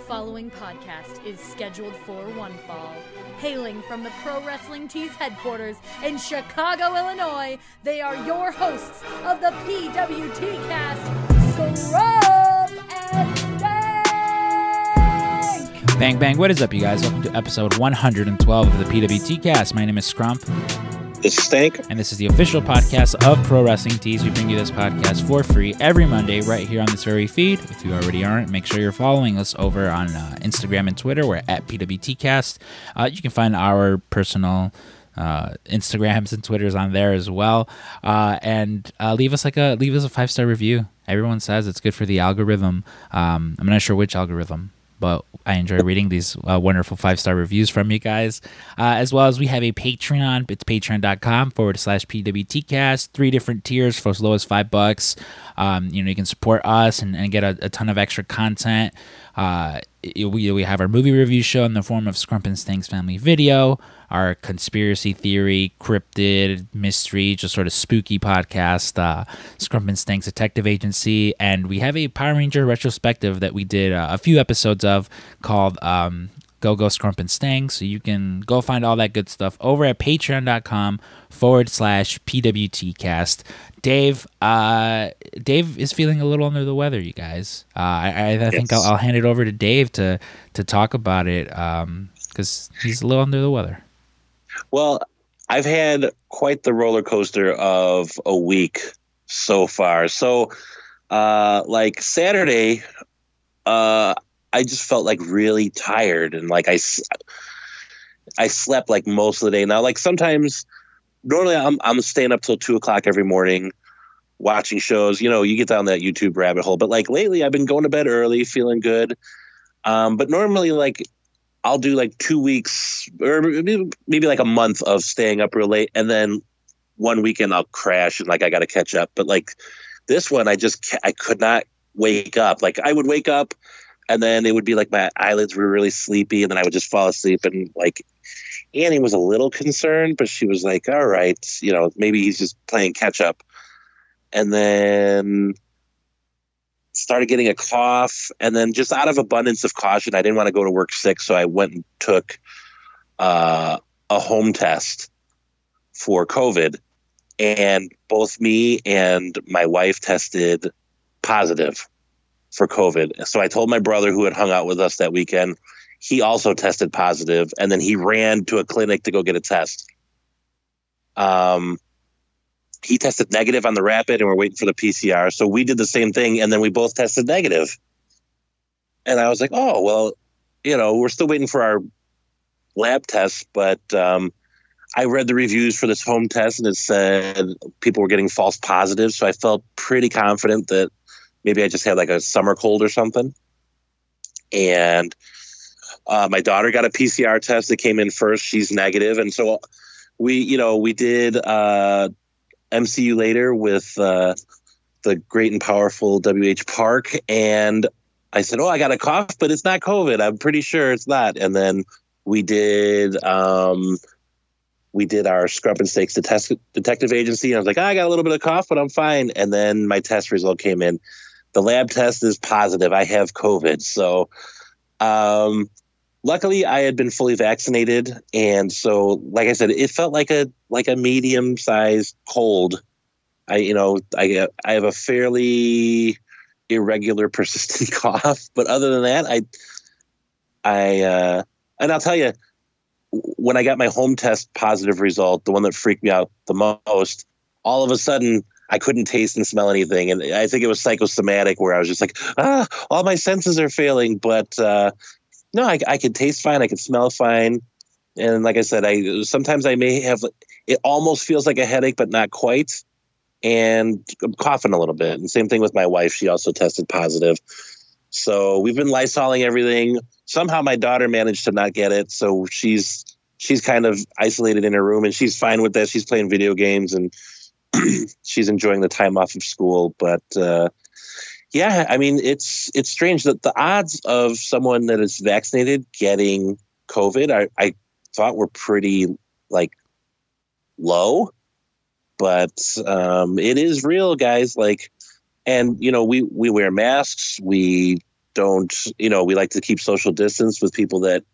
following podcast is scheduled for one fall. Hailing from the Pro Wrestling Tees headquarters in Chicago, Illinois, they are your hosts of the PWT cast, Scrump and Stank! Bang, bang. What is up, you guys? Welcome to episode 112 of the PWT cast. My name is Scrump. This is Stank. And this is the official podcast of Pro Wrestling Tees. We bring you this podcast for free every Monday right here on this very feed. If you already aren't, make sure you're following us over on Instagram and Twitter. We're at PWTcast. You can find our personal Instagrams and Twitters on there as well. And leave us a 5-star review. Everyone says it's good for the algorithm. I'm not sure which algorithm, but I enjoy reading these wonderful 5-star reviews from you guys. As well as we have a Patreon. It's patreon.com/PWTcast. 3 different tiers for as low as $5. You can support us and get a ton of extra content. We have our movie review show in the form of Scrump and Stank's Family Video, our conspiracy theory, cryptid, mystery, just sort of spooky podcast, Scrump and Stank's Detective Agency, and we have a Power Ranger retrospective that we did a few episodes of called Go Scrump and Stank, so you can go find all that good stuff over at patreon.com/PWTcast. Dave is feeling a little under the weather, you guys. I think I'll hand it over to Dave to talk about it because he's a little under the weather. Well, I've had quite the roller coaster of a week so far. So, like Saturday, I just felt like really tired, and like I slept like most of the day. Now, like sometimes, normally I'm staying up till 2:00 every morning watching shows. You get down that YouTube rabbit hole. But like lately, I've been going to bed early, feeling good. But normally, like I'll do like 2 weeks or maybe like a month of staying up real late, and then one weekend I'll crash and like I got to catch up. But like this one, I could not wake up. Like I would wake up, and then it would be like my eyelids were really sleepy, and then I would just fall asleep. And like Annie was a little concerned, but she was like, all right, maybe he's just playing catch up. And then started getting a cough. And then just out of abundance of caution, I didn't want to go to work sick. So I went and took a home test for COVID. And both me and my wife tested positive for COVID. So I told my brother, who had hung out with us that weekend, he also tested positive, and then he ran to a clinic to go get a test. He tested negative on the rapid, and we're waiting for the PCR. So we did the same thing, and then we both tested negative. And I was like, oh, well, we're still waiting for our lab tests, but I read the reviews for this home test, and it said people were getting false positives. So I felt pretty confident that maybe I just had like a summer cold or something. And my daughter got a PCR test that came in first. She's negative. And so we did MCU later with the great and powerful W.H. Park. And I said, I got a cough, but it's not COVID. I'm pretty sure it's not. And then we did our Scrump and Stank's Detective Agency. And I was like, I got a little bit of cough, but I'm fine. And then my test result came in. The lab test is positive. I have COVID. So, luckily I had been fully vaccinated. And so, like I said, it felt like a medium-sized cold. I have a fairly irregular, persistent cough, but other than that, and I'll tell you, when I got my home test positive result, the one that freaked me out the most, all of a sudden I couldn't taste and smell anything. And I think it was psychosomatic, where I was just like, all my senses are failing. But no, I could taste fine. I could smell fine. And like I said, sometimes I may have, it almost feels like a headache, but not quite. And I'm coughing a little bit. And same thing with my wife. She also tested positive. So we've been Lysoling everything. Somehow my daughter managed to not get it. So she's kind of isolated in her room, and she's fine with that. She's playing video games, and she's enjoying the time off of school. But yeah, I mean, it's strange that the odds of someone that is vaccinated getting COVID, I thought were pretty like low, but it is real, guys. Like, and we wear masks, we don't, we like to keep social distance with people that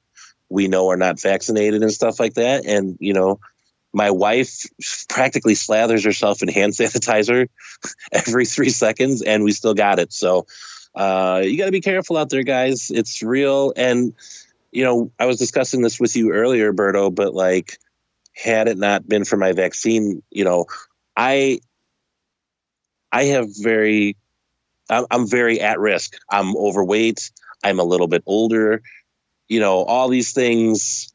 we know are not vaccinated and stuff like that. And, my wife practically slathers herself in hand sanitizer every 3 seconds, and we still got it. So you got to be careful out there, guys. It's real. And, I was discussing this with you earlier, Berto, but like, had it not been for my vaccine, I have I'm very at risk. I'm overweight. I'm a little bit older. All these things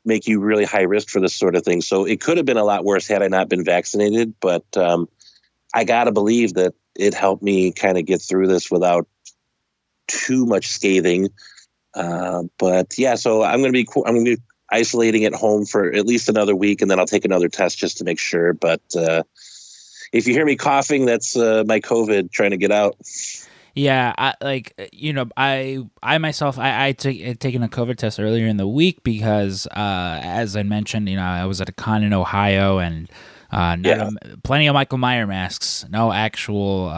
make you really high risk for this sort of thing. So it could have been a lot worse had I not been vaccinated. But I got to believe that it helped me kind of get through this without too much scathing. But yeah, so I'm going to be isolating at home for at least another week, and then I'll take another test just to make sure. But if you hear me coughing, that's my COVID trying to get out. Yeah, I myself, I taken a COVID test earlier in the week because, as I mentioned, I was at a con in Ohio and plenty of Michael Myers masks, no actual,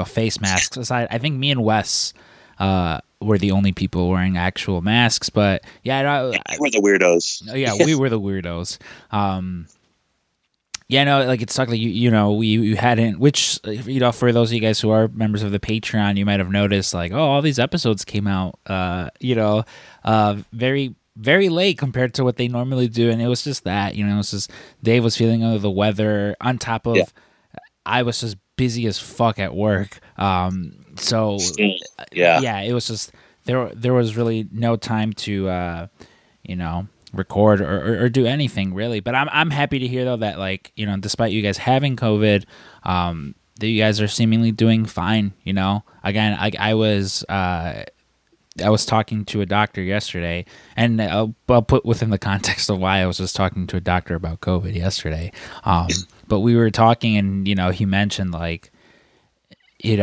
face masks. Aside, I think me and Wes were the only people wearing actual masks. But yeah, we're the weirdos. Yeah, we were the weirdos. Yeah, no, like it sucked. Like you hadn't. Which for those of you guys who are members of the Patreon, you might have noticed like, oh, all these episodes came out, very very late compared to what they normally do, and it was just that it was just Dave was feeling under the weather. On top of, I was just busy as fuck at work. So it was just there was really no time to record or do anything really. But I'm happy to hear though that like despite you guys having COVID, that you guys are seemingly doing fine. Again, I was talking to a doctor yesterday, and I'll put within the context of why I was just talking to a doctor about COVID yesterday. But we were talking, and he mentioned like you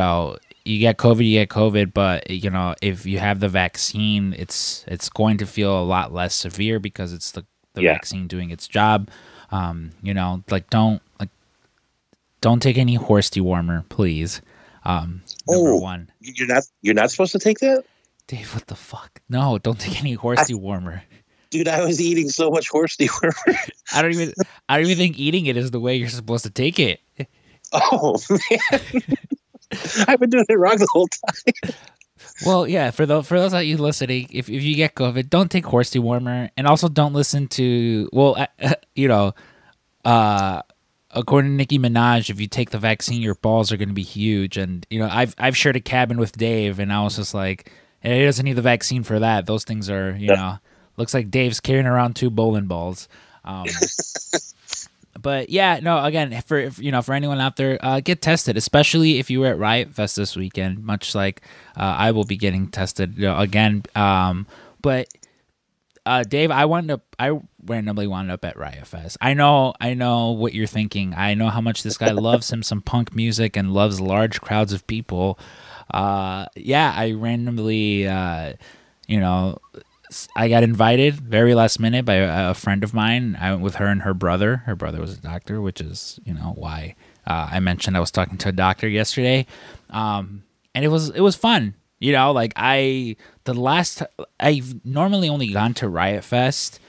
get COVID, but if you have the vaccine, it's going to feel a lot less severe because it's the vaccine doing its job. Don't take any horse dewormer, please. Number one. You're not supposed to take that? Dave, what the fuck? No, don't take any horse dewormer. Dude, I was eating so much horse dewormer. I don't even think eating it is the way you're supposed to take it. Oh man. I've been doing it wrong the whole time. Well, yeah, for those of you listening, if you get COVID, don't take horse dewormer, and also don't listen to according to Nicki Minaj, if you take the vaccine, your balls are going to be huge. And I've shared a cabin with Dave, and I was just like, hey, he doesn't need the vaccine for that. Those things are looks like Dave's carrying around 2 bowling balls. But yeah, no. Again, for anyone out there, get tested, especially if you were at Riot Fest this weekend. Much like I will be getting tested again. But Dave, I randomly wound up at Riot Fest. I know what you're thinking. I know how much this guy loves some punk music and loves large crowds of people. I randomly, I got invited very last minute by a friend of mine. I went with her and her brother. Her brother was a doctor, which is, why I mentioned I was talking to a doctor yesterday. And it was fun. I've normally only gone to Riot Fest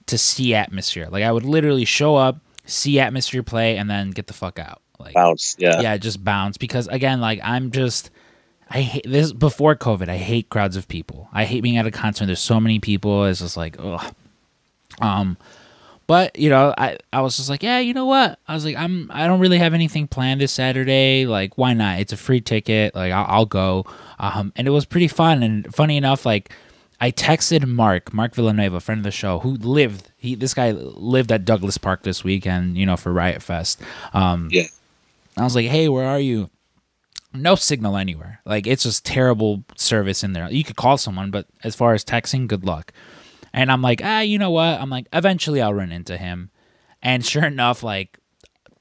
to see Atmosphere. Like I would literally show up, see Atmosphere play, and then get the fuck out. Like bounce, yeah. Yeah, just bounce. Because again, like I hate this before COVID. I hate crowds of people. I hate being at a concert. There's so many people. It's just like, ugh. But I was just like, yeah, you know what? I was like, I don't really have anything planned this Saturday. Like, why not? It's a free ticket. Like, I'll go. And it was pretty fun. And funny enough, like, I texted Mark Villanueva, a friend of the show, who this guy lived at Douglas Park this weekend, for Riot Fest. I was like, hey, where are you? No signal anywhere. Like, it's just terrible service in there. You could call someone, but as far as texting, good luck. And I'm like, you know what? I'm like, eventually I'll run into him. And sure enough, like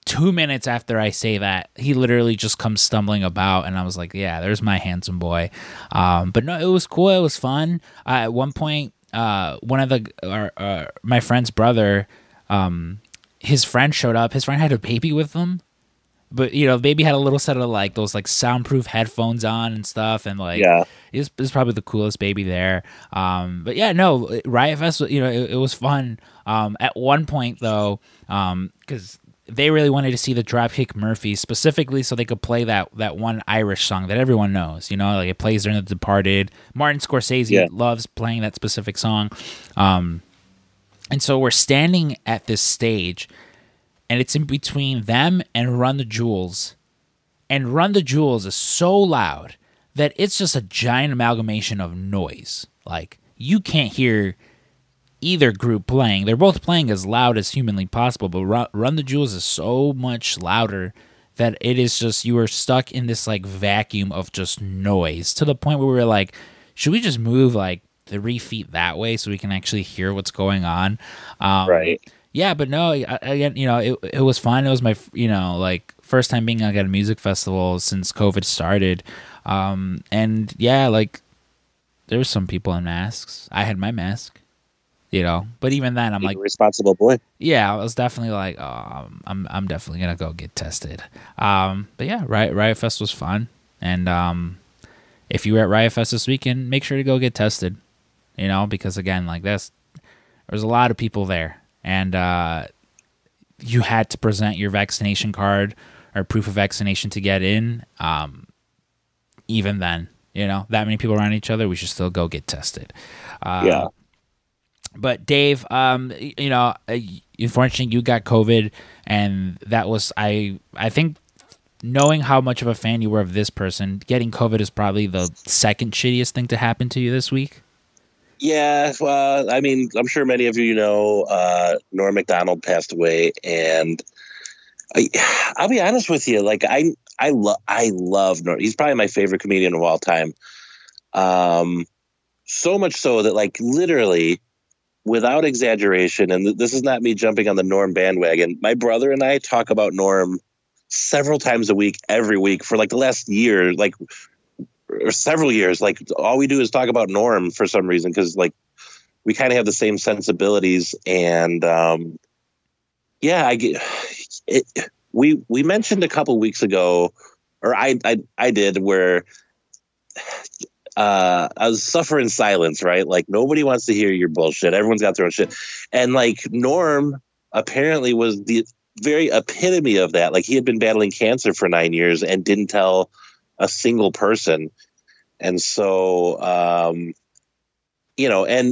2 minutes after I say that, he literally just comes stumbling about. And I was like, yeah, there's my handsome boy. But no, it was cool. It was fun. At one point, one of my friend's brother, his friend showed up. His friend had a baby with him. but Baby had a little set of like those like soundproof headphones on and stuff, and like it was probably the coolest Baby there. But yeah, no, Riot Fest, it was fun. At one point though, because they really wanted to see the Dropkick Murphys specifically so they could play that one Irish song that everyone knows, like it plays during The Departed. Martin Scorsese loves playing that specific song. And so we're standing at this stage, and it's in between them and Run the Jewels. And Run the Jewels is so loud that it's just a giant amalgamation of noise. Like, you can't hear either group playing. They're both playing as loud as humanly possible, but Run the Jewels is so much louder that it is just, you are stuck in this like vacuum of just noise, to the point where we were like, should we just move like 3 feet that way so we can actually hear what's going on? Right. Yeah, but no, again, it was fun. It was my, like first time being like at a music festival since COVID started. And yeah, like there were some people in masks. I had my mask, but even then I'm like, responsible boy. Yeah, I was definitely like, oh, I'm definitely going to go get tested. But yeah, Riot Fest was fun. And, if you were at Riot Fest this weekend, make sure to go get tested, because again, like there's a lot of people there, and you had to present your vaccination card or proof of vaccination to get in. Even then, that many people around each other, we should still go get tested. Yeah. But Dave, unfortunately you got COVID, and that was, I think, knowing how much of a fan you were of this person, getting COVID is probably the second shittiest thing to happen to you this week. Yeah, well, I mean, I'm sure many of you know Norm Macdonald passed away, and I'll be honest with you, like I love Norm. He's probably my favorite comedian of all time. So much so that, like, literally, without exaggeration, and this is not me jumping on the Norm bandwagon, my brother and I talk about Norm several times a week, every week for like the last year, like, or several years. Like, all we do is talk about Norm for some reason, because like we kind of have the same sensibilities. And yeah, I get it. We mentioned a couple weeks ago, or I did, where I was suffering silence, right? Like, nobody wants to hear your bullshit. Everyone's got their own shit. And like, Norm apparently was the very epitome of that. Like, he had been battling cancer for 9 years and didn't tell a single person. And so, and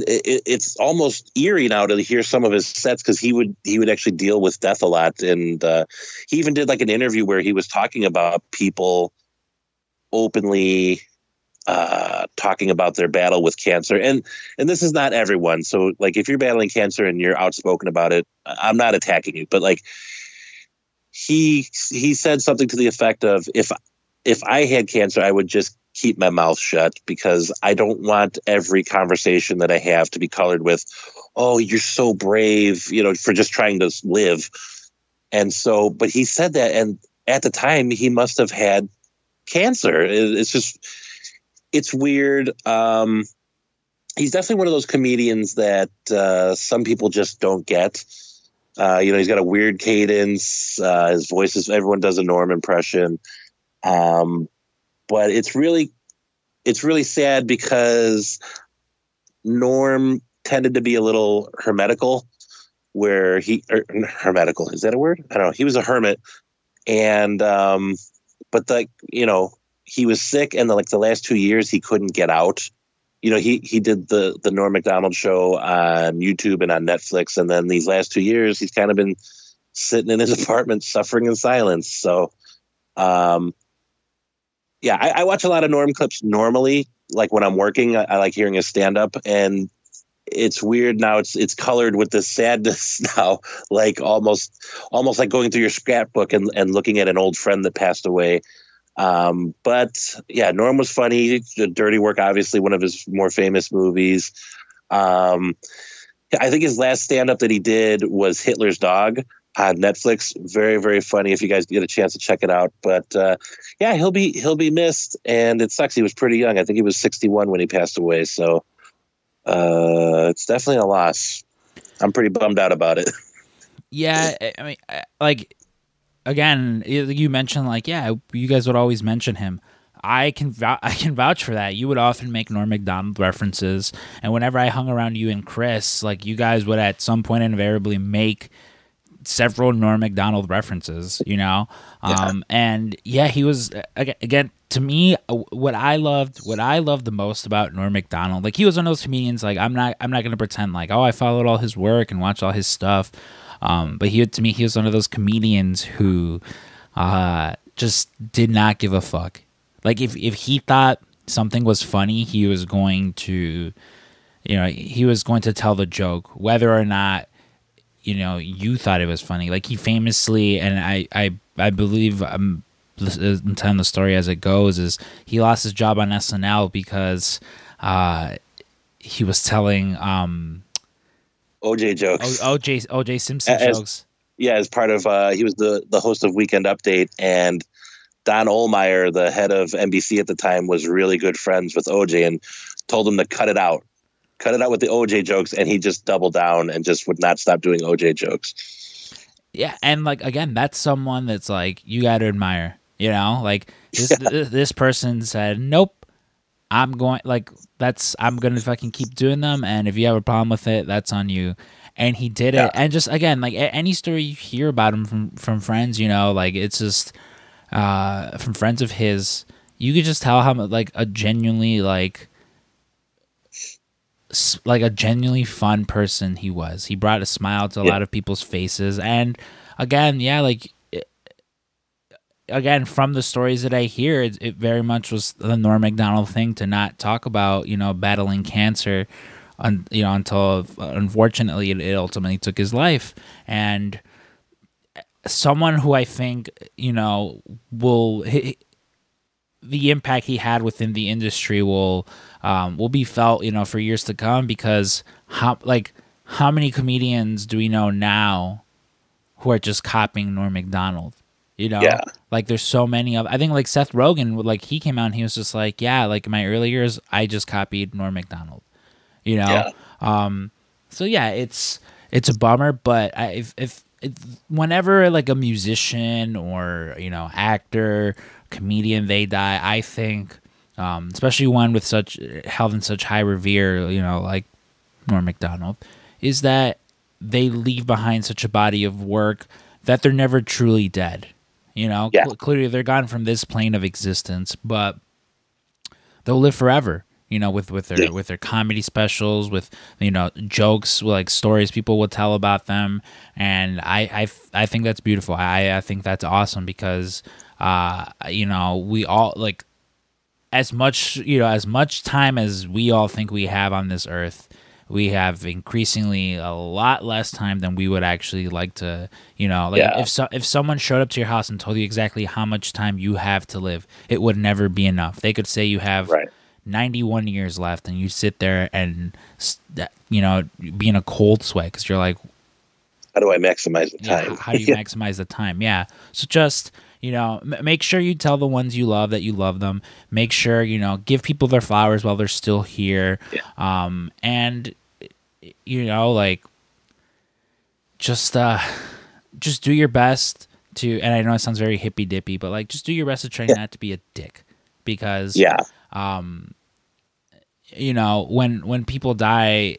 it's almost eerie now to hear some of his sets, because he would actually deal with death a lot. And he even did like an interview where he was talking about people openly talking about their battle with cancer. And this is not everyone. So like, if you're battling cancer and you're outspoken about it, I'm not attacking you, but like, he said something to the effect of, if I had cancer, I would just keep my mouth shut, because I don't want every conversation that I have to be colored with, oh, you're so brave, for just trying to live. And so, but he said that, and at the time he must have had cancer. It's weird. He's definitely one of those comedians that some people just don't get. He's got a weird cadence. His voice is, everyone does a Norm impression. But it's really sad, because Norm tended to be a little hermetical, where hermetical, is that a word? I don't know. He was a hermit, and but like, he was sick, and the last 2 years he couldn't get out. He did the Norm Macdonald show on YouTube and on Netflix, and then these last 2 years he's kind of been sitting in his apartment suffering in silence. So yeah, I watch a lot of Norm clips normally. Like, when I'm working, I like hearing his stand up, and it's weird now. It's colored with this sadness now, like almost like going through your scrapbook and looking at an old friend that passed away. But yeah, Norm was funny. Dirty Work, obviously one of his more famous movies. I think his last stand up that he did was Hitler's Dog on Netflix. Very, very funny if you guys get a chance to check it out. But yeah, he'll be missed, and it sucks. He was pretty young. I think he was 61 when he passed away. So it's definitely a loss. I'm pretty bummed out about it. Yeah, I mean, like, again, you mentioned like, yeah, you guys would always mention him. I can vouch for that. You would often make Norm Macdonald references, and whenever I hung around you and Chris, like you guys would at some point invariably make several Norm Macdonald references, you know. And yeah, he was again to me what I loved the most about Norm Macdonald. Like he was one of those comedians. Like I'm not gonna pretend like, oh, I followed all his work and watched all his stuff. But to me he was one of those comedians who just did not give a fuck. Like if he thought something was funny, he was going to, he was going to tell the joke, whether or not, you thought it was funny. Like he famously, and I believe I'm telling the story as it goes, is he lost his job on SNL because he was telling OJ jokes, OJ Simpson jokes. Yeah, as part of he was the host of Weekend Update, and Don Ohlmeyer, the head of NBC at the time, was really good friends with OJ and told him to cut it out with the OJ jokes, and he just doubled down and just would not stop doing OJ jokes. Yeah, and like again, that's someone that's like you got to admire. Like this person said, "Nope, I'm going to fucking keep doing them, and if you have a problem with it, that's on you." And he did it, and just again, like any story you hear about him from friends, like it's just. From friends of his, you could just tell how like a genuinely a genuinely fun person he was. He brought a smile to a lot of people's faces, and again, again from the stories that I hear, it very much was the Norm Macdonald thing to not talk about battling cancer, until unfortunately it ultimately took his life. And someone who I think, the impact he had within the industry will be felt, for years to come, because how many comedians do we know now who are just copying Norm Macdonald? Like there's so many of, I think like Seth Rogen, like he came out and he was just like, yeah, like in my early years, I just copied Norm Macdonald, so yeah, it's a bummer, but whenever like a musician or actor, comedian, they die, I think especially one with held in such high revere, like Norm Macdonald, is that they leave behind such a body of work that they're never truly dead. Clearly they're gone from this plane of existence, but they'll live forever. With their comedy specials, with jokes, like stories people will tell about them, and I think that's beautiful. I think that's awesome because we all like as much time as we all think we have on this earth, we have increasingly a lot less time than we would actually like to. If someone showed up to your house and told you exactly how much time you have to live, it would never be enough. They could say you have 91 years left, and you sit there and be in a cold sweat because you're like, how do I maximize the time? How do you maximize the time? Yeah. So just make sure you tell the ones you love that you love them. Make sure give people their flowers while they're still here. And just do your best to. And I know it sounds very hippy dippy, but like just do your best to try not to be a dick, because when people die,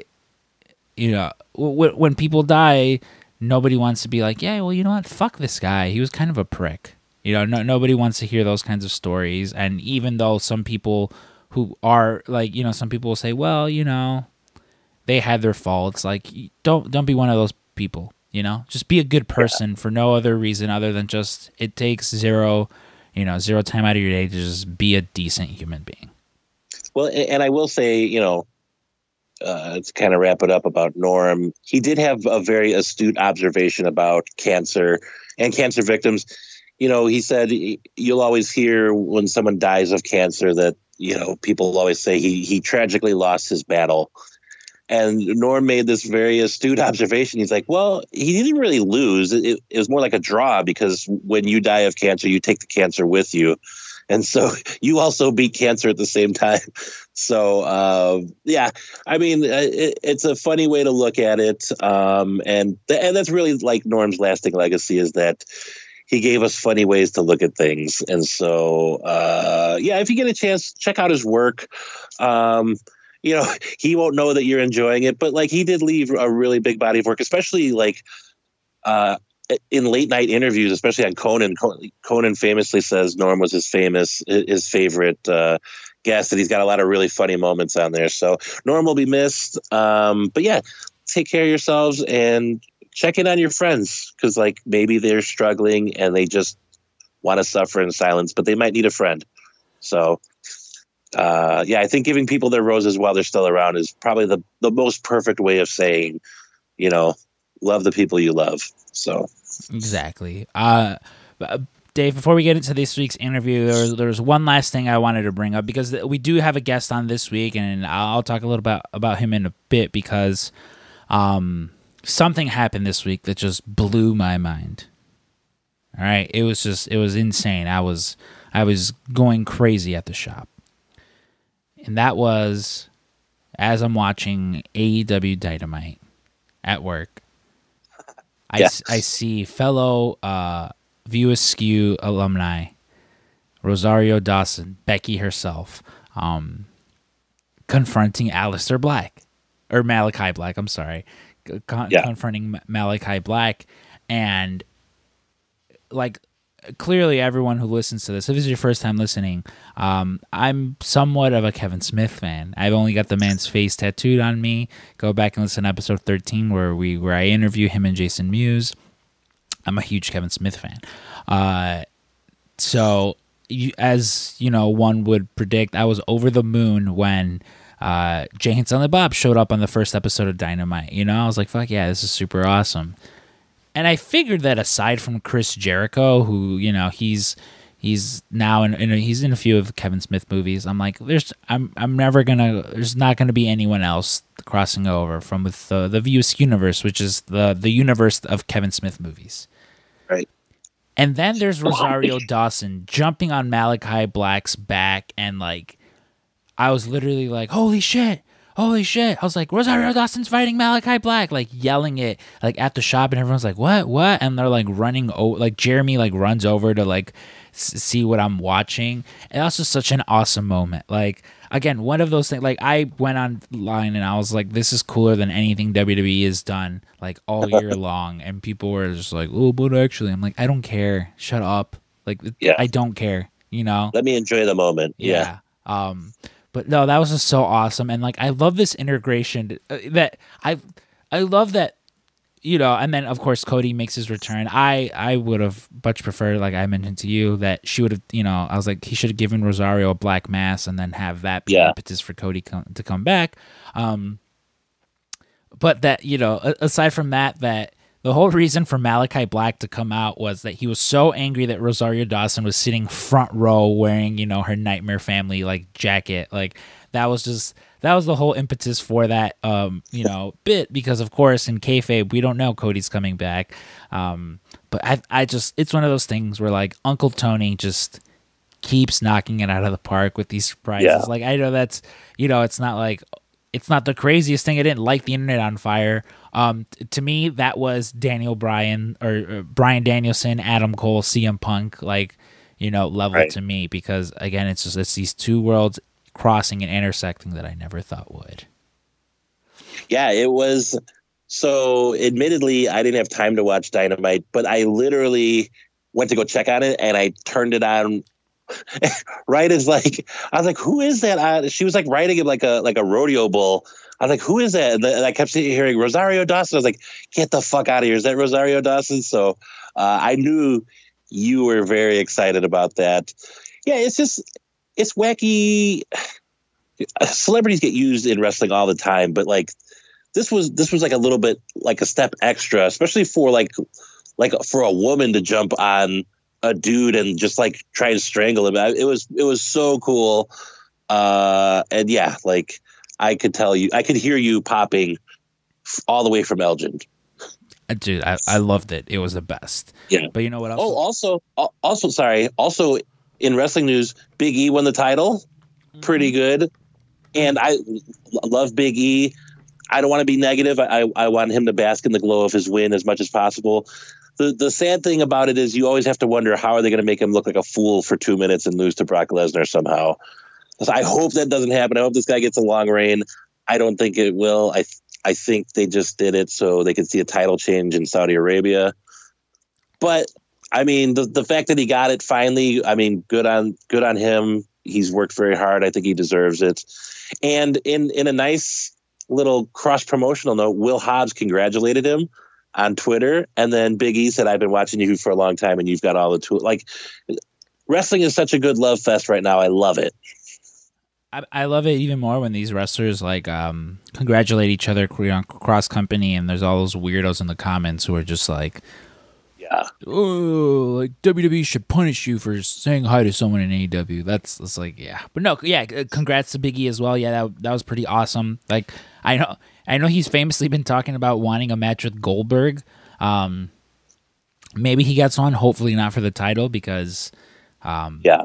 when people die, nobody wants to be like, yeah, well, you know what, fuck this guy, he was kind of a prick. Nobody wants to hear those kinds of stories. And even though some people who are like, some people will say, well, they had their faults, like don't be one of those people. Just be a good person for no other reason other than just it takes zero time out of your day to just be a decent human being. Well, and I will say, to kind of wrap it up about Norm, he did have a very astute observation about cancer and cancer victims. He said you'll always hear when someone dies of cancer that, people always say he tragically lost his battle. And Norm made this very astute observation. He's like, well, he didn't really lose. It was more like a draw, because when you die of cancer, you take the cancer with you. And so you also beat cancer at the same time. So, I mean, it's a funny way to look at it. And that's really like Norm's lasting legacy, is that he gave us funny ways to look at things. And so, if you get a chance, check out his work. He won't know that you're enjoying it, but like he did leave a really big body of work, especially like in late night interviews, especially on Conan. Conan famously says Norm was his favorite guest, and he's got a lot of really funny moments on there. So Norm will be missed. But yeah, take care of yourselves and check in on your friends, because like maybe they're struggling and they just want to suffer in silence, but they might need a friend. So I think giving people their roses while they're still around is probably the most perfect way of saying, love the people you love. So exactly. Dave, before we get into this week's interview, there was one last thing I wanted to bring up, because we do have a guest on this week, and I'll talk a little bit about him in a bit, because something happened this week that just blew my mind. All right, it was insane. I was going crazy at the shop. And that was as I'm watching AEW Dynamite at work. I see fellow View Askew alumni, Rosario Dawson, Becky herself, confronting Aleister Black. Or Malachi Black, I'm sorry. Confronting Malachi Black. And, like, clearly everyone who listens to this, if this is your first time listening, I'm somewhat of a Kevin Smith fan. I've only got the man's face tattooed on me. Go back and listen to episode 13 where I interview him and Jason Mewes. I'm a huge Kevin Smith fan. So, as you know, one would predict, I was over the moon when Jay and Silent Bob showed up on the first episode of Dynamite. I was like, fuck yeah, this is super awesome. And I figured that aside from Chris Jericho, who he's now he's in a few of Kevin Smith movies, I'm like, there's not gonna be anyone else crossing over from with the View Askew universe, which is the universe of Kevin Smith movies. Right. And then there's Rosario Dawson jumping on Malachi Black's back, and like, I was literally like, holy shit. I was like, Rosario Dawson's fighting Malachi Black, like yelling it like at the shop, and everyone's like, what? And they're like running over, like Jeremy like runs over to like see what I'm watching. And that was just such an awesome moment. Like, again, one of those things, like I went online and I was like, this is cooler than anything WWE has done like all year long. And people were just like, oh, but actually, I'm like, I don't care. Shut up. Like, I don't care, Let me enjoy the moment. Yeah. But no, that was just so awesome. And like, I love this integration that I love that, and then of course Cody makes his return. I would have much preferred, like I mentioned to you, that she would have, I was like, he should have given Rosario a black mass and then have that be impetus for Cody to come back. But that, aside from that the whole reason for Malachi Black to come out was that he was so angry that Rosario Dawson was sitting front row wearing, her Nightmare Family like jacket. Like that was the whole impetus for that, bit, because of course in kayfabe we don't know Cody's coming back. But I just, it's one of those things where like Uncle Tony just keeps knocking it out of the park with these surprises. Yeah. Like I know that's, it's not the craziest thing. I didn't light the internet on fire. To me, that was Daniel Bryan or Bryan Danielson, Adam Cole, CM Punk, like, level right. To me, because again, it's these two worlds crossing and intersecting that I never thought would. Yeah, it was. So admittedly, I didn't have time to watch Dynamite, but I literally went to go check on it and I turned it on right as like, I was like, who is that? She was like riding it like a rodeo bull. I was like, who is that? And I kept hearing Rosario Dawson. I was like, get the fuck out of here. Is that Rosario Dawson? So I knew you were very excited about that. Yeah, it's wacky. Celebrities get used in wrestling all the time, but like this was like a little bit like a step extra, especially for like for a woman to jump on a dude and just like try and strangle him. It was so cool. And yeah, like I could hear you popping all the way from Elgin. Dude, I loved it. It was the best. Yeah. But you know what else? Also in wrestling news, Big E won the title. Pretty good. And I love Big E. I don't want to be negative. I want him to bask in the glow of his win as much as possible. the sad thing about it is you always have to wonder how are they going to make him look like a fool for 2 minutes and lose to Brock Lesnar somehow. So I hope that doesn't happen. I hope this guy gets a long reign. I don't think it will. I think they just did it so they could see a title change in Saudi Arabia. But I mean, the fact that he got it finally, I mean, good on him. He's worked very hard. I think he deserves it. And in a nice little cross promotional note, Will Hobbs congratulated him on Twitter, and then Big E said, "I've been watching you for a long time, and you've got all the tools." Like, wrestling is such a good love fest right now. I love it. I love it even more when these wrestlers like congratulate each other cross company, and there's all those weirdos in the comments who are just like, "Yeah, oh, like WWE should punish you for saying hi to someone in AEW." That's like, yeah, but no, yeah, congrats to Big E as well. Yeah, that was pretty awesome. Like, I know he's famously been talking about wanting a match with Goldberg. Maybe he gets one. Hopefully not for the title because, yeah.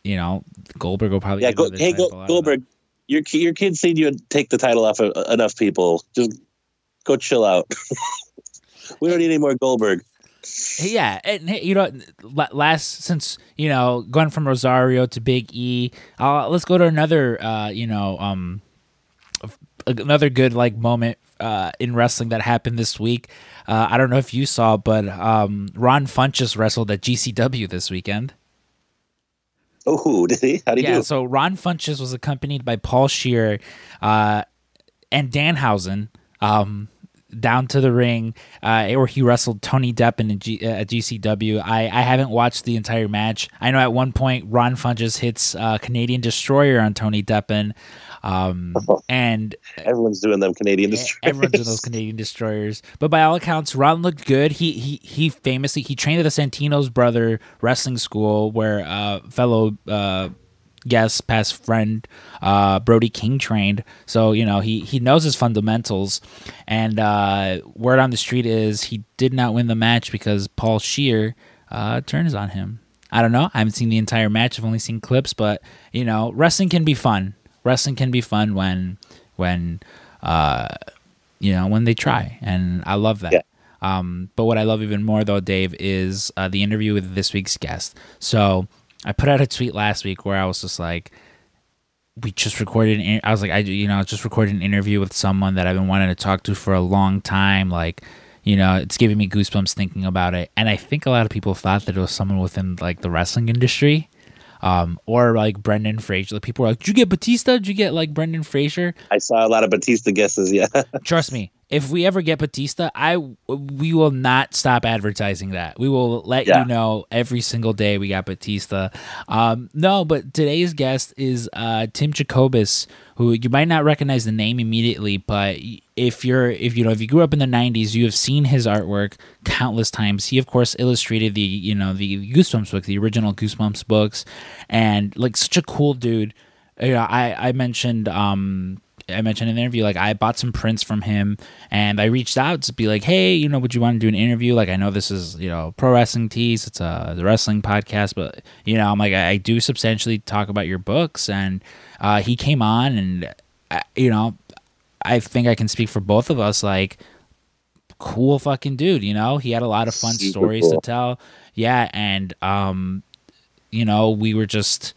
You know, Goldberg will probably. Yeah, Goldberg, your kid seen you take the title off of enough people. Just go chill out. We don't need any more Goldberg. Yeah, and you know, since you know, going from Rosario to Big E, let's go to another another good like moment in wrestling that happened this week. I don't know if you saw, but Ron Funches wrestled at GCW this weekend. Oh, did he? How did he do? Yeah, so Ron Funches was accompanied by Paul Scheer and Danhausen down to the ring, where he wrestled Tony Deppen at GCW. I haven't watched the entire match. I know at one point Ron Funches hits Canadian Destroyer on Tony Deppen. And everyone's doing them Canadian Destroyers. Everyone's doing those Canadian Destroyers. But by all accounts, Ron looked good. He famously trained at the Santino's brother wrestling school, where fellow guest, past friend Brody King trained. So you know he knows his fundamentals. And word on the street is he did not win the match because Paul Scheer turns on him. I don't know. I haven't seen the entire match. I've only seen clips. But you know, wrestling can be fun. Wrestling can be fun when they try, and I love that. Yeah. But what I love even more, though, Dave, is the interview with this week's guest. So I put out a tweet last week where I was just like, we just recorded. I was like, I just recorded an interview with someone that I've been wanting to talk to for a long time. Like, you know, it's giving me goosebumps thinking about it. And I think a lot of people thought that it was someone within like the wrestling industry. Or like Brendan Fraser. People were like, "Did you get Batista? Did you get like Brendan Fraser?" I saw a lot of Batista guesses. Yeah. Trust me, if we ever get Batista, we will not stop advertising that. We will let you know every single day we got Batista. No, but today's guest is Tim Jacobus, who you might not recognize the name immediately, but if you grew up in the 90s, you have seen his artwork countless times. He of course illustrated the Goosebumps book, the original Goosebumps books, and like such a cool dude. You know, I mentioned in an interview, like I bought some prints from him, and I reached out to be like, hey, you know, would you want to do an interview? Like, I know this is, you know, Pro Wrestling Tees, it's the wrestling podcast, but you know, I'm like, I do substantially talk about your books, and he came on, and you know, I think I can speak for both of us, like, cool fucking dude, you know? He had a lot of fun stories to tell. Yeah, and you know, we were just,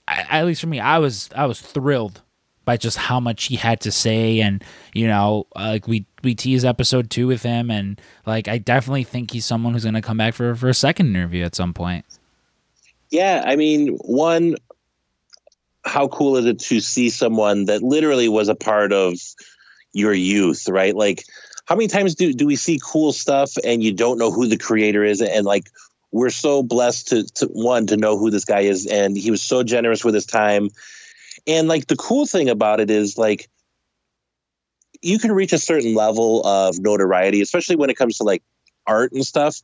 at least for me, I was thrilled by just how much he had to say, and you know, like we teased episode 2 with him, and like I definitely think he's someone who's gonna come back for a second interview at some point. Yeah, I mean, one, how cool is it to see someone that literally was a part of your youth, right? Like, how many times do we see cool stuff and you don't know who the creator is? And like, we're so blessed to know who this guy is, and he was so generous with his time. And like, the cool thing about it is like, you can reach a certain level of notoriety, especially when it comes to like art and stuff.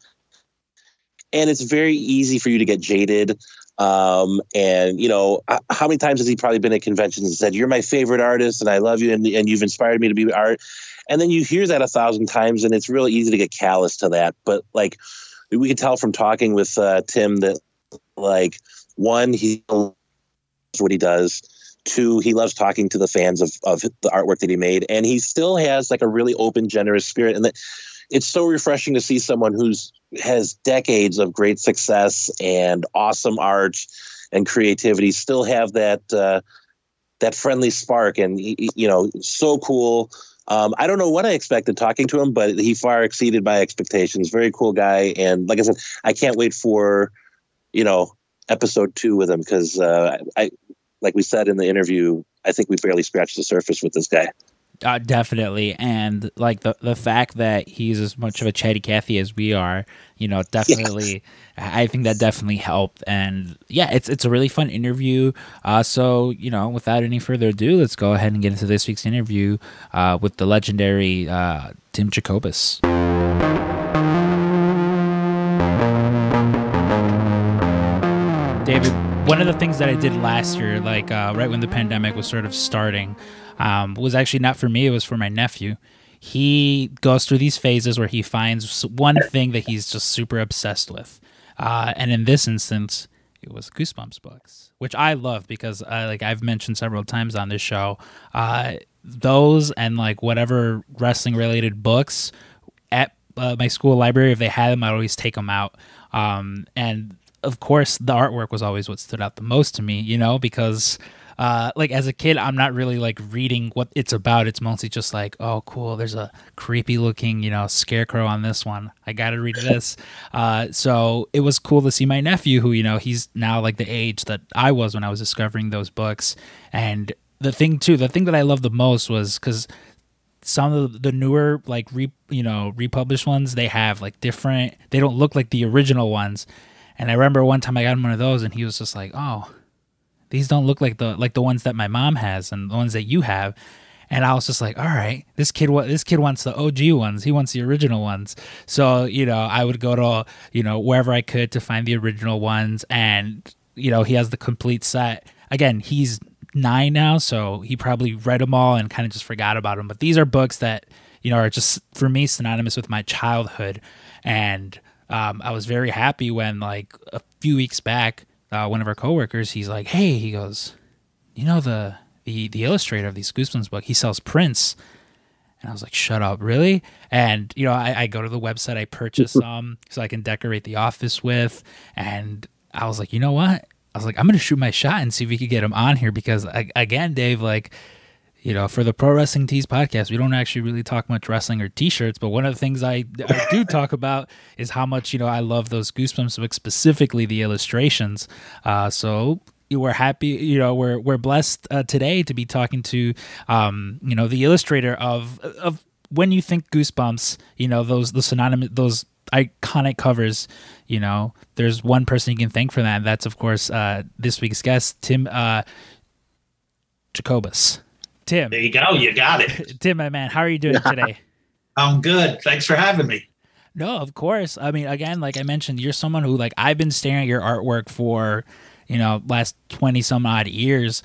And it's very easy for you to get jaded. And you know, how many times has he probably been at conventions and said, "You're my favorite artist and I love you, and you've inspired me to be art." And then you hear that 1,000 times, and it's really easy to get callous to that. But like, we could tell from talking with Tim that, like, one, he loves what he does. 2, he loves talking to the fans of the artwork that he made, and he still has like a really open, generous spirit. And that, it's so refreshing to see someone has decades of great success and awesome art and creativity still have that friendly spark, and so cool. I don't know what I expected talking to him, but he far exceeded my expectations. Very cool guy, and like I said, I can't wait for episode 2 with him, because I like we said in the interview, I think we barely scratched the surface with this guy. Definitely, and like the fact that he's as much of a chatty Cathy as we are, definitely. Yeah. I think that definitely helped, and yeah, it's a really fun interview. So without any further ado, let's go ahead and get into this week's interview with the legendary Tim Jacobus. David, one of the things that I did last year, like right when the pandemic was sort of starting, was actually not for me, it was for my nephew. He goes through these phases where he finds one thing that he's just super obsessed with. And in this instance, it was Goosebumps books, which I love because I've mentioned several times on this show, those and like whatever wrestling related books at my school library, if they had them, I'd always take them out. And of course, the artwork was always what stood out the most to me, because as a kid, I'm not really like reading what it's about. It's mostly just like, oh, cool, there's a creepy looking, scarecrow on this one. I got to read this. So it was cool to see my nephew who, he's now like the age that I was when I was discovering those books. And the thing that I loved the most was because some of the newer, like, republished ones, they have like different, they don't look like the original ones. And I remember one time I got him one of those and he was just like, oh, these don't look like the ones that my mom has and the ones that you have. And I was just like, all right, this kid wants the OG ones. He wants the original ones. So, I would go to, wherever I could to find the original ones. And, he has the complete set. Again, he's 9 now, so he probably read them all and kind of just forgot about them. But these are books that, are just, for me, synonymous with my childhood. And I was very happy when, like, a few weeks back, one of our coworkers, he's like, hey, he goes, the illustrator of these Goosebumps book, he sells prints. And I was like, shut up, really? And, I go to the website, I purchase some so I can decorate the office with. And I was like, you know what? I was like, I'm going to shoot my shot and see if we could get him on here because, again, Dave, like, for the Pro Wrestling Tees podcast, we don't actually really talk much wrestling or T-shirts, but one of the things I do talk about is how much, I love those Goosebumps books, specifically the illustrations. So we're happy, we're blessed today to be talking to, the illustrator of when you think Goosebumps, the synonymous, those iconic covers, there's one person you can thank for that, and that's, of course, this week's guest, Tim Jacobus. Tim. There you go. You got it. Tim, my man, how are you doing today? I'm good. Thanks for having me. No, of course. I mean, again, like I mentioned, you're someone who, like, I've been staring at your artwork for, last 20 some odd years.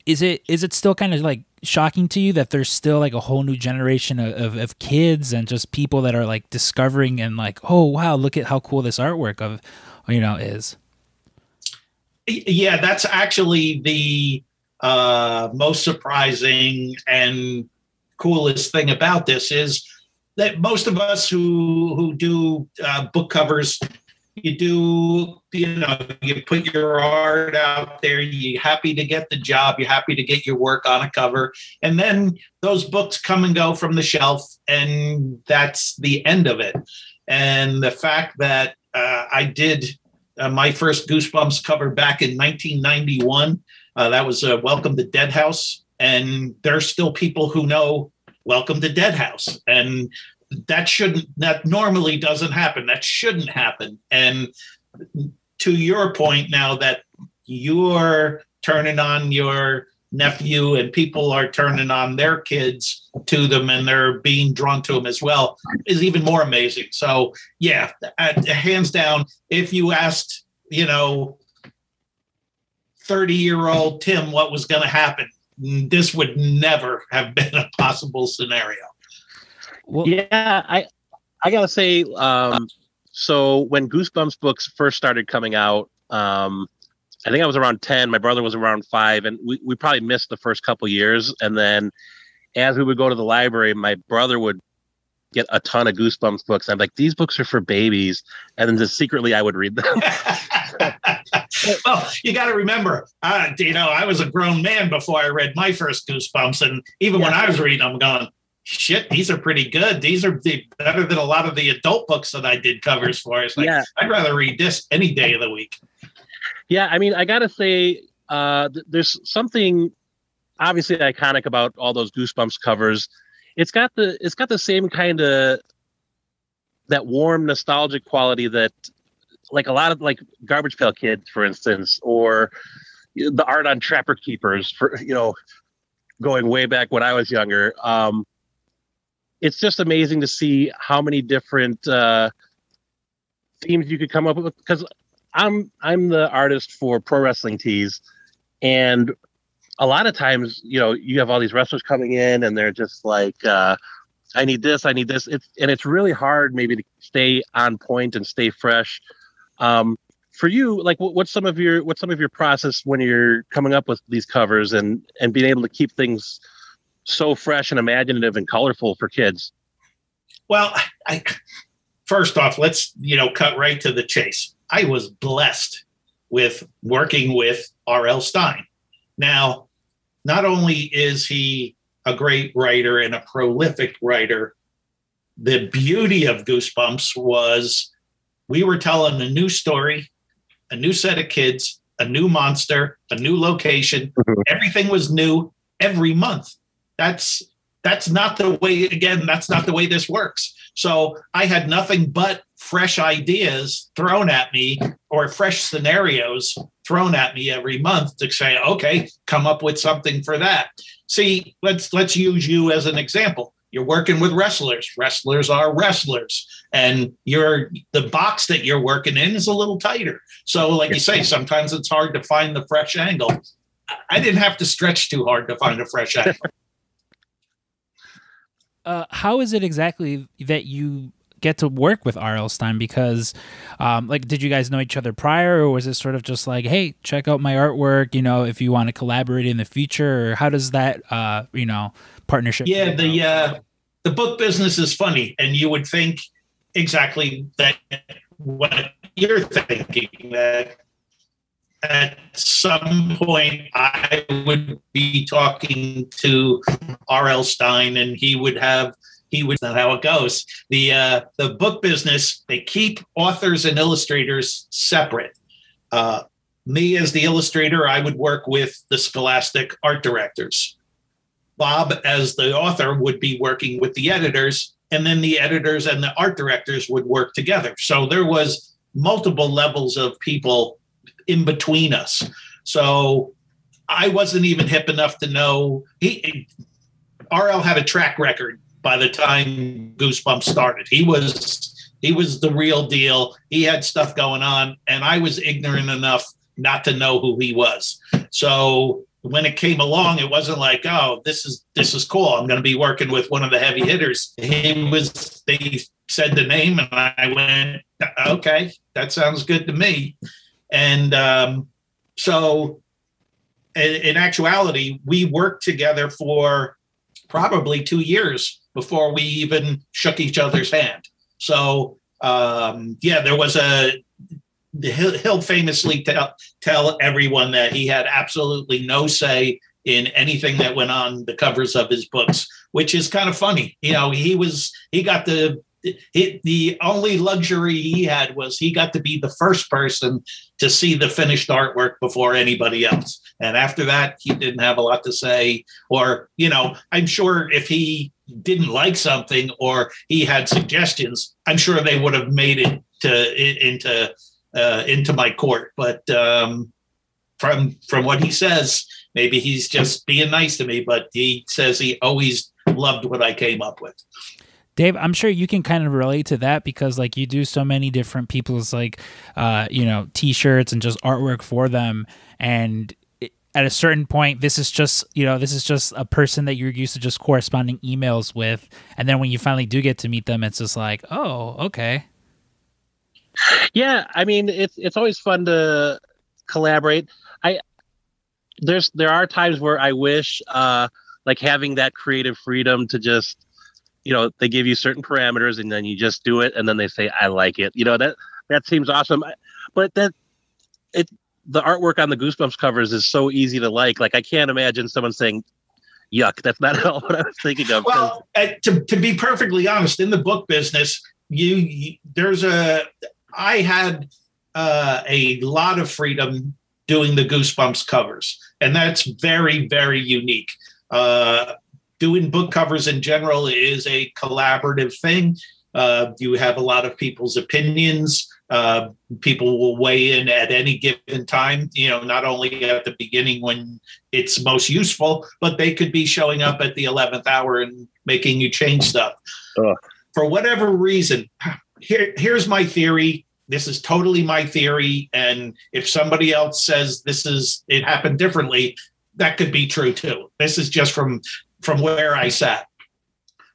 Is it still kind of like shocking to you that there's still like a whole new generation of kids and just people that are like discovering and like, oh, wow, look at how cool this artwork is? Yeah, that's actually the most surprising and coolest thing about this is that most of us who do book covers, you put your art out there, you're happy to get the job, you're happy to get your work on a cover, and then those books come and go from the shelf, and that's the end of it. And the fact that I did my first Goosebumps cover back in 1991, that was Welcome to Deadhouse, and there's still people who know Welcome to Deadhouse, and that normally doesn't happen. That shouldn't happen. And to your point now that you're turning on your nephew and people are turning on their kids to them and they're being drawn to them as well is even more amazing. So yeah, hands down, if you asked, 30-year-old Tim what was going to happen, this would never have been a possible scenario. Well, yeah, I gotta say, so when Goosebumps books first started coming out, I think I was around 10, my brother was around 5, and we probably missed the first couple years. And then as we would go to the library, my brother would get a ton of Goosebumps books. I'm like, these books are for babies, and then just secretly I would read them. Well, you got to remember, I was a grown man before I read my first Goosebumps, and even when I was reading, I'm going, shit, these are pretty good. These are better than a lot of the adult books that I did covers for. It's like, I'd rather read this any day of the week. Yeah, I mean, I got to say, there's something obviously iconic about all those Goosebumps covers. It's got the same kind of that warm, nostalgic quality that, like, a lot of, like, Garbage Pail Kids, for instance, or the art on Trapper Keepers, for, going way back when I was younger. It's just amazing to see how many different themes you could come up with, because I'm the artist for Pro Wrestling Tees, and a lot of times, you have all these wrestlers coming in and they're just like, I need this. It's really hard maybe to stay on point and stay fresh. For you, like, what's some of your process when you're coming up with these covers and being able to keep things so fresh and imaginative and colorful for kids? Well, first off, let's, cut right to the chase. I was blessed with working with R.L. Stine. Now, not only is he a great writer and a prolific writer, the beauty of Goosebumps was we were telling a new story, a new set of kids, a new monster, a new location. Mm-hmm. Everything was new every month. That's not the way this works. So I had nothing but fresh ideas thrown at me, or fresh scenarios thrown at me every month to say, okay, come up with something for that. See, let's use you as an example. You're working with wrestlers. Wrestlers are wrestlers. And the box that you're working in is a little tighter. So like you say, sometimes it's hard to find the fresh angle. I didn't have to stretch too hard to find a fresh angle. How is it exactly that you get to work with R.L. Stine? Because, did you guys know each other prior, or was it sort of just like, hey, check out my artwork, if you want to collaborate in the future? Or how does that, partnership? Yeah, the book business is funny, and you would think exactly that what you're thinking, that at some point I would be talking to R.L. Stine, and he would not how it goes. The book business, they keep authors and illustrators separate. Me as the illustrator, I would work with the Scholastic art directors. Bob as the author would be working with the editors, and then the editors and the art directors would work together. So there was multiple levels of people in between us. So I wasn't even hip enough to know. RL had a track record by the time Goosebumps started. He was the real deal. He had stuff going on, and I was ignorant enough not to know who he was. So when it came along, it wasn't like, oh, this is cool. I'm going to be working with one of the heavy hitters. They said the name, and I went, okay, that sounds good to me. And so in actuality, we worked together for probably 2 years before we even shook each other's hand. So, there was he'll famously tell everyone that he had absolutely no say in anything that went on the covers of his books, which is kind of funny. The only luxury he had was he got to be the first person to see the finished artwork before anybody else. And after that, he didn't have a lot to say, or, I'm sure if he didn't like something or he had suggestions, I'm sure they would have made it into my court. But from what he says, maybe he's just being nice to me, but he says he always loved what I came up with. Dave, I'm sure you can kind of relate to that because you do so many different people's T-shirts and just artwork for them. And at a certain point, this is just a person that you're used to just corresponding emails with. And then when you finally do get to meet them, it's just like, oh, okay. Yeah. I mean, it's always fun to collaborate. There are times where I wish, having that creative freedom to just they give you certain parameters and then you just do it. And then they say, I like it. That seems awesome. But the artwork on the Goosebumps covers is so easy to like. Like, I can't imagine someone saying, yuck. That's not at all what I was thinking of. Well, to be perfectly honest, in the book business, I had a lot of freedom doing the Goosebumps covers, and that's very, very unique. Doing book covers in general is a collaborative thing. You have a lot of people's opinions. People will weigh in at any given time, not only at the beginning when it's most useful, but they could be showing up at the 11th hour and making you change stuff. For whatever reason, here's my theory. This is totally my theory. And if somebody else says it happened differently, that could be true too. This is just from where I sat.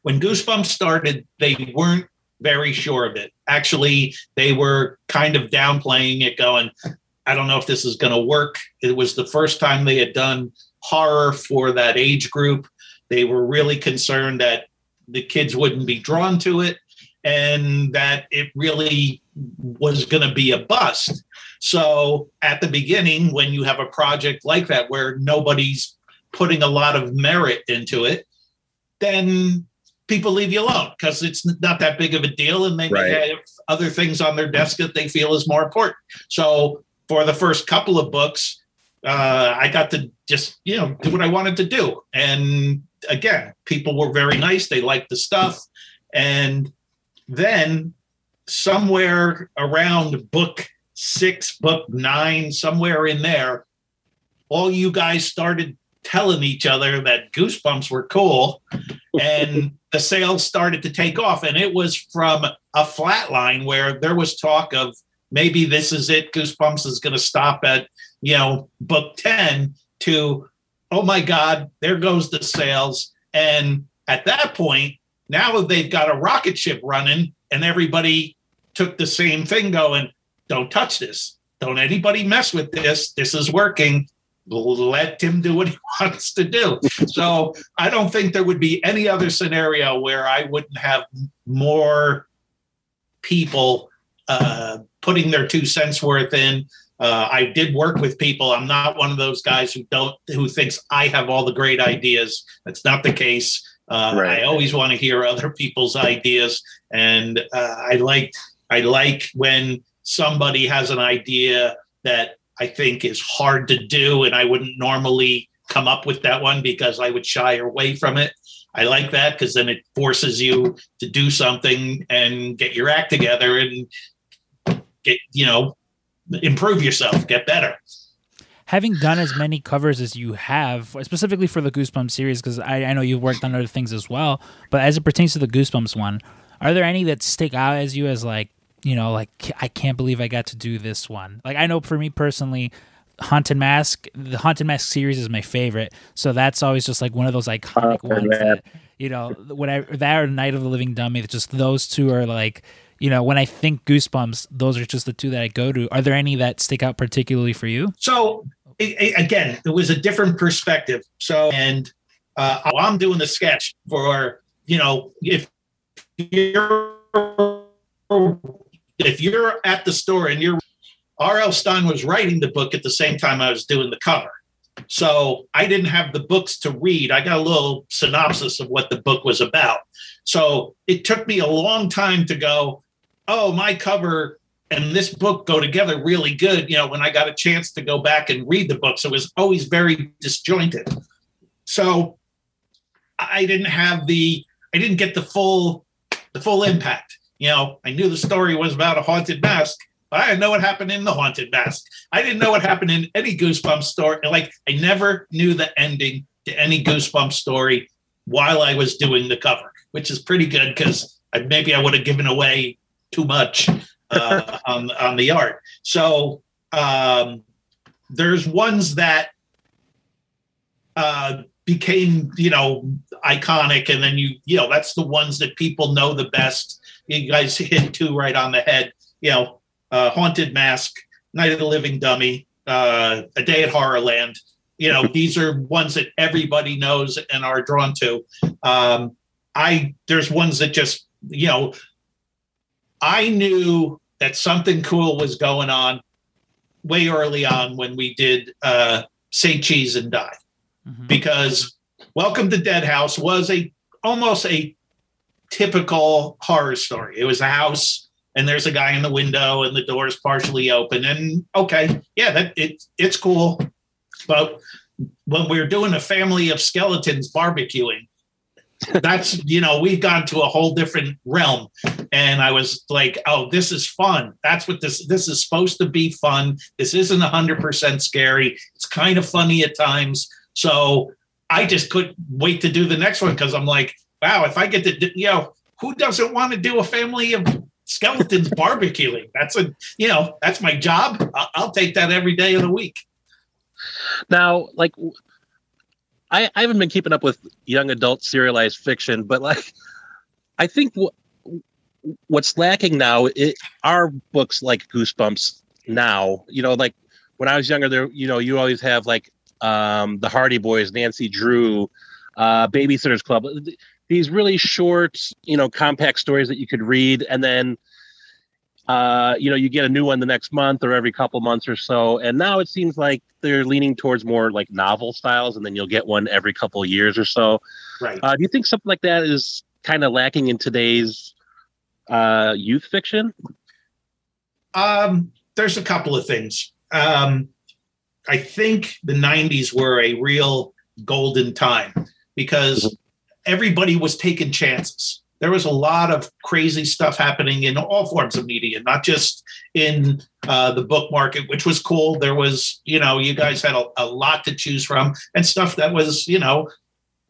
When Goosebumps started, they weren't very sure of it. Actually, they were kind of downplaying it, going, I don't know if this is going to work. It was the first time they had done horror for that age group. They were really concerned that the kids wouldn't be drawn to it and that it really was going to be a bust. So at the beginning, when you have a project like that where nobody's putting a lot of merit into it, then people leave you alone because it's not that big of a deal, and they may have other things on their desk that they feel is more important. So for the first couple of books, I got to just, do what I wanted to do. And again, people were very nice. They liked the stuff. And then somewhere around book 6, book 9, somewhere in there, all you guys started telling each other that Goosebumps were cool, and the sales started to take off. And it was from a flat line where there was talk of maybe this is it. Goosebumps is going to stop at, book 10 to, oh my God, there goes the sales. And at that point, now they've got a rocket ship running, and everybody took the same thing going, don't touch this. Don't anybody mess with this. This is working. Let Tim do what he wants to do. So I don't think there would be any other scenario where I wouldn't have more people putting their 2 cents worth in. I did work with people. I'm not one of those guys who thinks I have all the great ideas. That's not the case. I always want to hear other people's ideas, and I like when somebody has an idea that I think is hard to do, and I wouldn't normally come up with that one because I would shy away from it. I like that because then it forces you to do something and get your act together and get, improve yourself, get better. Having done as many covers as you have, specifically for the Goosebumps series, because I know you've worked on other things as well, but as it pertains to the Goosebumps one, are there any that stick out as you as like, I can't believe I got to do this one? Like, I know for me personally, the Haunted Mask series is my favorite. So that's always just like one of those iconic ones that, whatever, that or Night of the Living Dummy, just those two are like, when I think Goosebumps, those are just the two that I go to. Are there any that stick out particularly for you? So again, it was a different perspective. So, and I'm doing the sketch for, if you're at the store and R.L. Stine was writing the book at the same time I was doing the cover. So I didn't have the books to read. I got a little synopsis of what the book was about. So it took me a long time to go, oh, my cover and this book go together really good. When I got a chance to go back and read the books, it was always very disjointed. So I didn't get the full impact. I knew the story was about a haunted mask, but I didn't know what happened in the haunted mask. I didn't know what happened in any Goosebumps story. Like, I never knew the ending to any Goosebumps story while I was doing the cover, which is pretty good because maybe I would have given away too much on the art. So there's ones that became, iconic, and then that's the ones that people know the best. You guys hit 2 right on the head. Haunted Mask, Night of the Living Dummy, A Day at Horrorland. These are ones that everybody knows and are drawn to. there's ones that just, I knew that something cool was going on way early on when we did Say Cheese and Die, because Welcome to Dead House was almost a typical horror story. It was a house and there's a guy in the window and the door is partially open, and okay, yeah, it's cool. But when we're doing a family of skeletons barbecuing, that's, we've gone to a whole different realm. And I was like, oh, this is fun. That's what this is supposed to be, fun. This isn't 100% scary. It's kind of funny at times. So I just couldn't wait to do the next one, because I'm like, wow, if I get to, who doesn't want to do a family of skeletons barbecuing? That's my job. I'll take that every day of the week. Now, like, I haven't been keeping up with young adult serialized fiction, but like, I think what's lacking now are books like Goosebumps now. Like when I was younger, there, you always have like the Hardy Boys, Nancy Drew, Babysitter's Club, these really short, compact stories that you could read, and then you get a new one the next month or every couple months or so. And now it seems like they're leaning towards more like novel styles, and then you'll get one every couple of years or so. Right. Do you think something like that is kind of lacking in today's youth fiction? There's a couple of things. I think the 90s were a real golden time because everybody was taking chances. There was a lot of crazy stuff happening in all forms of media, not just in the book market, which was cool. There was, you guys had a lot to choose from, and stuff that was,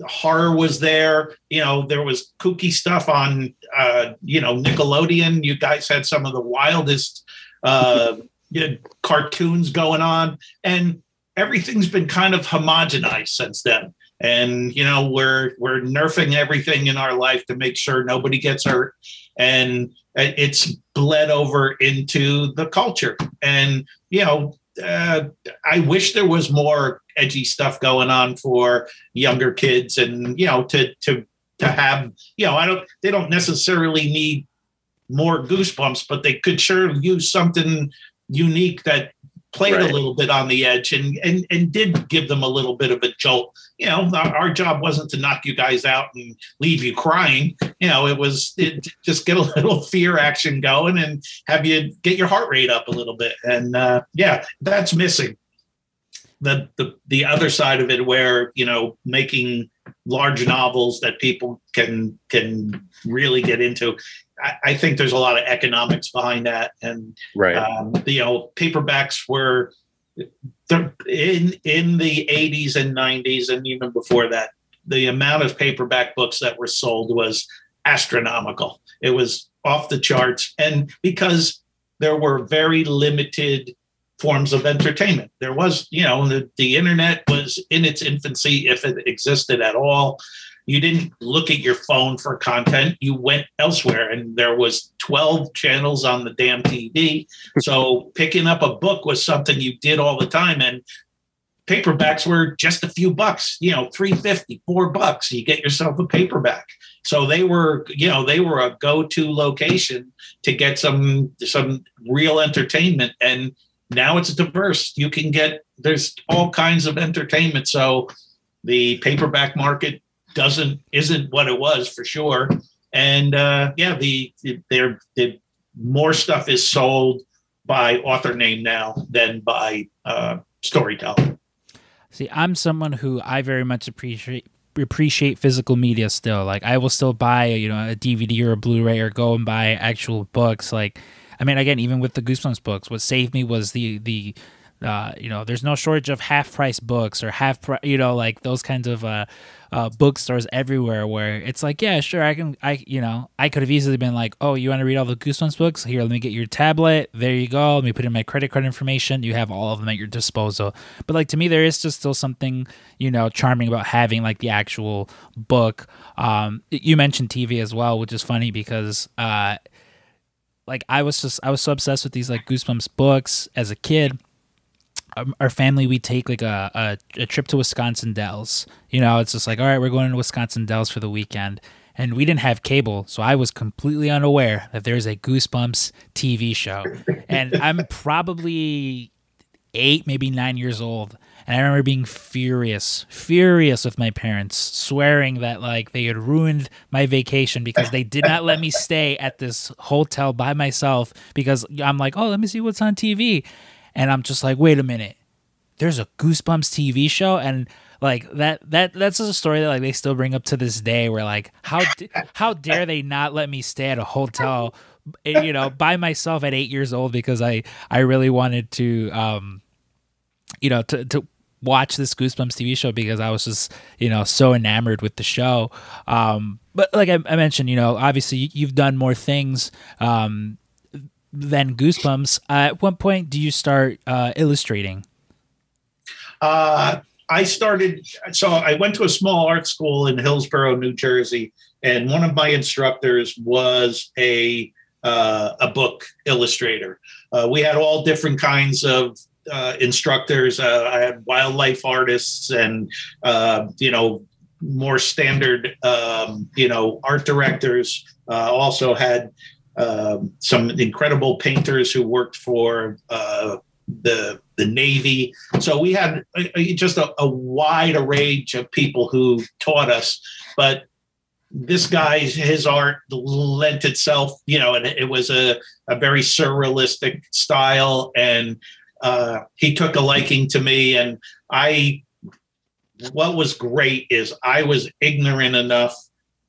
horror was there. There was kooky stuff on, Nickelodeon. You guys had some of the wildest cartoons going on, and everything's been kind of homogenized since then. And, we're nerfing everything in our life to make sure nobody gets hurt. And it's bled over into the culture. And, I wish there was more edgy stuff going on for younger kids, and, to have, they don't necessarily need more Goosebumps, but they could sure use something unique that played a little bit on the edge and did give them a little bit of a jolt. Our job wasn't to knock you guys out and leave you crying. It was just get a little fear action going and have you get your heart rate up a little bit. And that's missing. The other side of it, where, making large novels that people can really get into. I think there's a lot of economics behind that, and paperbacks were in the 80s and 90s, and even before that, the amount of paperback books that were sold was astronomical. It was off the charts, and because there were very limited forms of entertainment. There was, the internet was in its infancy, if it existed at all. You didn't look at your phone for content. You went elsewhere, and there was 12 channels on the damn TV. So picking up a book was something you did all the time. And paperbacks were just a few bucks, $3.50, $4. You get yourself a paperback. So they were a go-to location to get some real entertainment. And now it's diverse. There's all kinds of entertainment. So the paperback market isn't what it was, for sure. And the more stuff is sold by author name now than by storyteller. See, I'm someone who I very much appreciate physical media still. Like, I will still buy a DVD or a Blu-ray, or go and buy actual books. Like, I mean, again, even with the Goosebumps books, what saved me was the there's no shortage of half-price books or like those kinds of bookstores everywhere, where it's like, yeah, sure, I could have easily been like, oh, you want to read all the Goosebumps books? Here, let me get your tablet. There you go. Let me put in my credit card information. You have all of them at your disposal. But like, to me, there is just still something, charming about having like the actual book. You mentioned TV as well, which is funny because like I was so obsessed with these like Goosebumps books as a kid. Our family, we take like a trip to Wisconsin Dells. It's just like, all right, we're going to Wisconsin Dells for the weekend. and we didn't have cable, so I was completely unaware that there's a Goosebumps TV show. And I'm probably 8, maybe 9 years old. And I remember being furious with my parents, swearing that like they had ruined my vacation because they did not let me stay at this hotel by myself, because I'm like, oh, let me see what's on TV. And I'm just like, wait a minute, there's a Goosebumps TV show? And like that's a story that like they still bring up to this day, where like how dare they not let me stay at a hotel, you know, by myself at 8 years old, because I really wanted to you know, to watch this Goosebumps TV show, because I was just, you know, so enamored with the show. But like I mentioned, you know, obviously you've done more things than Goosebumps. At what point do you start illustrating? I went to a small art school in Hillsborough, New Jersey, and one of my instructors was a book illustrator. We had all different kinds of instructors. I had wildlife artists and, you know, more standard, you know, art directors. Also had some incredible painters who worked for the Navy. So we had just a wide range of people who taught us. But this guy, his art lent itself, you know, and it was a very surrealistic style. And he took a liking to me. And what was great is I was ignorant enough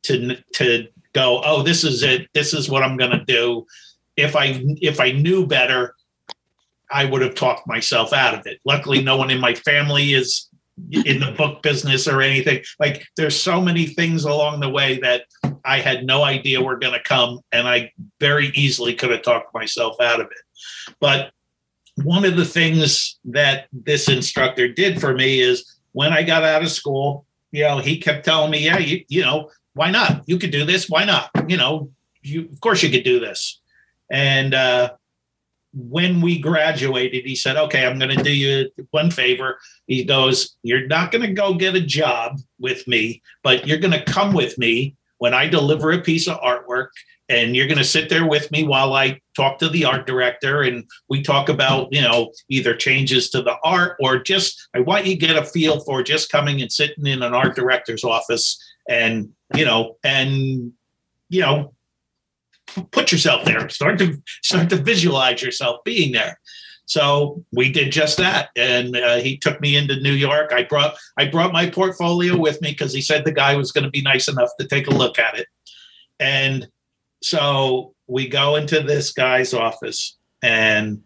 to go, oh, this is it. This is what I'm going to do. If I knew better, I would have talked myself out of it. Luckily, no one in my family is in the book business or anything. Like, there's so many things along the way that I had no idea were going to come, and I very easily could have talked myself out of it. But one of the things that this instructor did for me is when I got out of school, you know, he kept telling me, yeah, you know, why not? You could do this. Why not? You know, of course you could do this. And when we graduated, he said, okay, I'm going to do you one favor. He goes, you're not going to go get a job with me, but you're going to come with me when I deliver a piece of artwork, and you're going to sit there with me while I talk to the art director, and we talk about, you know, either changes to the art, or just, I want you to get a feel for just coming and sitting in an art director's office and, you know, put yourself there, start to visualize yourself being there. So we did just that. And he took me into New York. I brought my portfolio with me because he said the guy was going to be nice enough to take a look at it. And so we go into this guy's office, and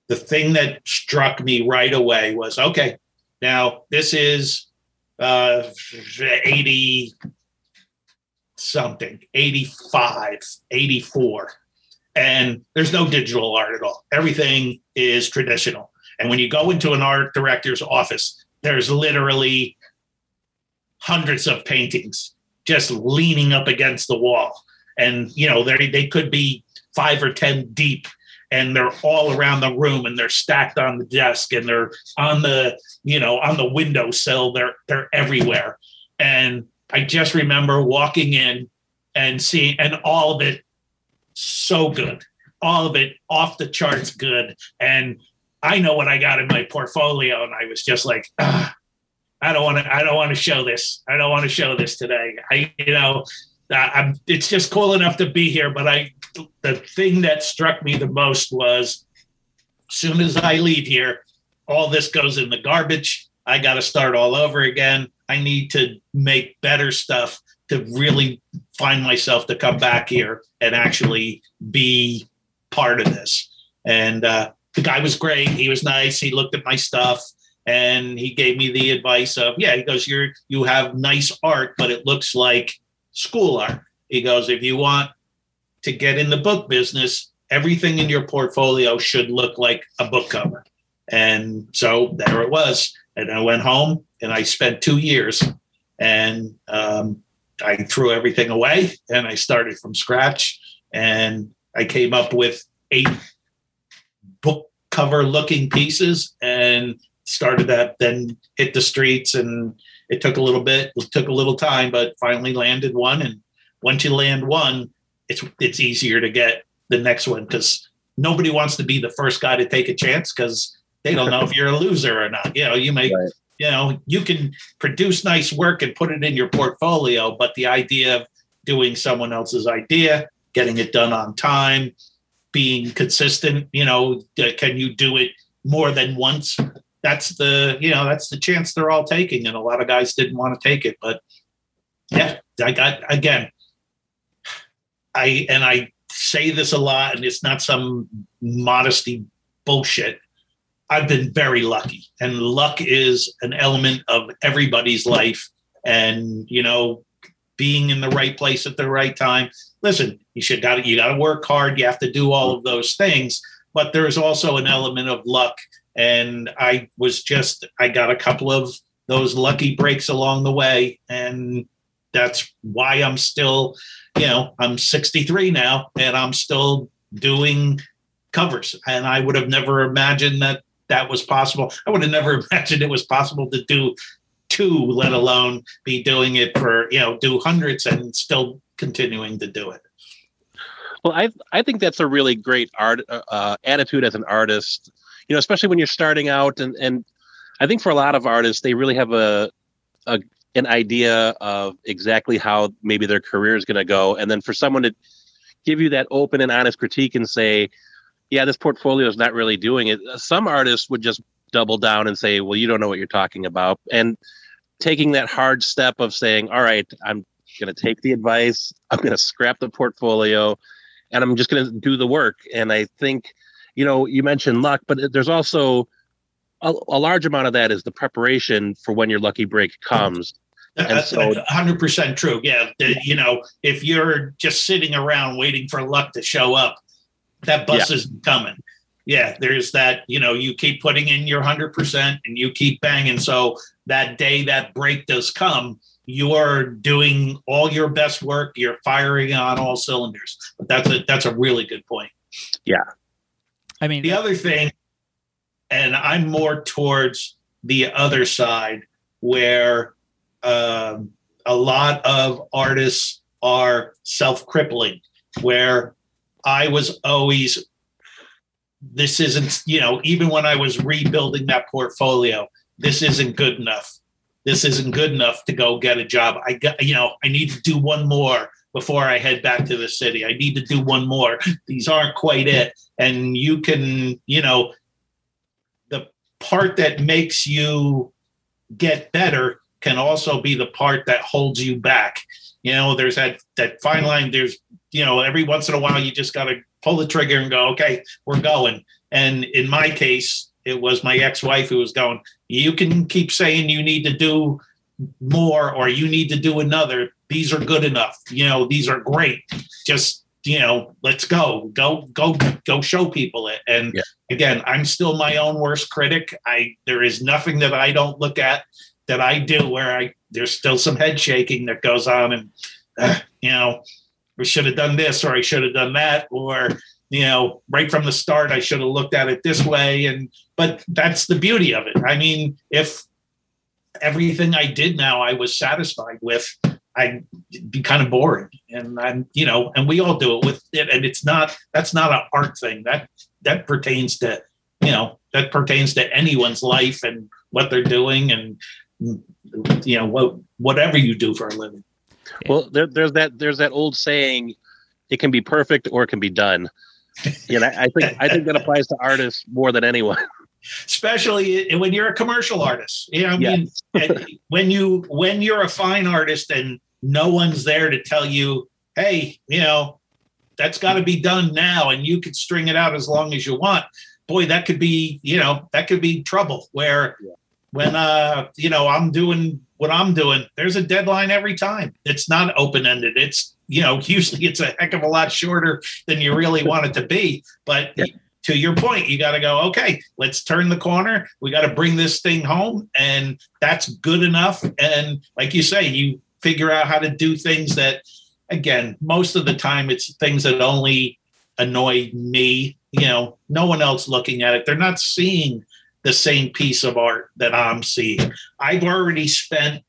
the thing that struck me right away was, okay, now this is 80 something, 85, 84. And there's no digital art at all. Everything is traditional. And when you go into an art director's office, there's literally hundreds of paintings just leaning up against the wall. And, you know, they could be 5 or 10 deep, and they're all around the room, and they're stacked on the desk, and they're on the, you know, on the windowsill. They're everywhere. And I just remember walking in and seeing, and all of it so good, all of it off the charts good. And I know what I got in my portfolio, and I was just like, I don't want to show this. I don't want to show this today. It's just cool enough to be here. But the thing that struck me the most was, as soon as I leave here, all this goes in the garbage. I got to start all over again. I need to make better stuff to really find myself to come back here and actually be part of this. And the guy was great. He was nice. He looked at my stuff, and he gave me the advice of, yeah, he goes, you have nice art, but it looks like school art. He goes, if you want to get in the book business, everything in your portfolio should look like a book cover. And so there it was. And I went home, and I spent 2 years, and I threw everything away, and I started from scratch, and I came up with 8 book cover looking pieces, and started that, then hit the streets, and it took a little bit, it took a little time, but finally landed one. And once you land one, it's easier to get the next one, because nobody wants to be the first guy to take a chance, because they don't know if you're a loser or not. You may, right. You can produce nice work and put it in your portfolio, but the idea of doing someone else's idea, getting it done on time, being consistent, can you do it more than once? That's the chance they're all taking. And a lot of guys didn't want to take it, but yeah, I say this a lot, and it's not some modesty bullshit. I've been very lucky, and luck is an element of everybody's life. And, being in the right place at the right time. Listen, you got to work hard. You have to do all of those things, but there's also an element of luck. And I got a couple of those lucky breaks along the way. And that's why I'm still, I'm 63 now, and I'm still doing covers. And I would have never imagined that was possible. I would have never imagined it was possible to do 2, let alone be doing it for, do hundreds and still continuing to do it. Well, I think that's a really great attitude as an artist, especially when you're starting out. And I think for a lot of artists, they really have an idea of exactly how maybe their career is going to go. And then for someone to give you that open and honest critique and say, yeah, this portfolio is not really doing it. Some artists would just double down and say, well, you don't know what you're talking about. And taking that hard step of saying, all right, I'm going to take the advice, I'm going to scrap the portfolio, and I'm just going to do the work. And I think, you mentioned luck, but there's also a large amount of that is the preparation for when your lucky break comes. And so, 100% true. Yeah. If you're just sitting around waiting for luck to show up, that bus isn't coming. Yeah, there's that, you keep putting in your 100% and you keep banging. So that day that break does come, you're doing all your best work. You're firing on all cylinders. But that's a really good point. Yeah. I mean, the other thing, and I'm more towards the other side, where a lot of artists are self-crippling, where I was always, this isn't, even when I was rebuilding that portfolio, this isn't good enough. This isn't good enough to go get a job. I need to do one more before I head back to the city. I need to do one more. These aren't quite it. And you can, the part that makes you get better can also be the part that holds you back. There's that fine line. There's, every once in a while, you just got to pull the trigger and go, okay, we're going. And in my case, it was my ex-wife who was going, you can keep saying you need to do more or you need to do another. These are good enough. These are great. Just, let's go show people it. And again, I'm still my own worst critic. There is nothing that I don't look at that I do where there's still some head shaking that goes on, and we should have done this, or I should have done that, or right from the start I should have looked at it this way. But that's the beauty of it. I mean, if everything I did now I was satisfied with, I'd be kind of boring. And I'm, and we all do it with it, and that's not an art thing. That pertains to anyone's life and what they're doing, and whatever you do for a living. Well, there's that old saying, it can be perfect or it can be done. I think that applies to artists more than anyone. Especially when you're a commercial artist. When you're a fine artist and no one's there to tell you, hey, that's got to be done now, and you could string it out as long as you want. Boy, that could be trouble. Where when I'm doing what I'm doing, there's a deadline every time. It's not open-ended. It's, usually it's a heck of a lot shorter than you really want it to be. But to your point, you got to go, okay, let's turn the corner. We got to bring this thing home, and that's good enough. And like you say, you figure out how to do things that, again, most of the time it's things that only annoy me. No one else looking at it. They're not seeing the same piece of art that I'm seeing. I've already spent,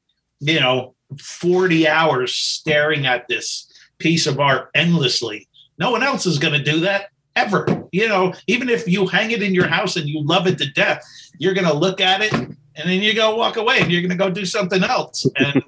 40 hours staring at this piece of art endlessly. No one else is going to do that ever. Even if you hang it in your house and you love it to death, you're going to look at it and then you go walk away and you're going to go do something else. And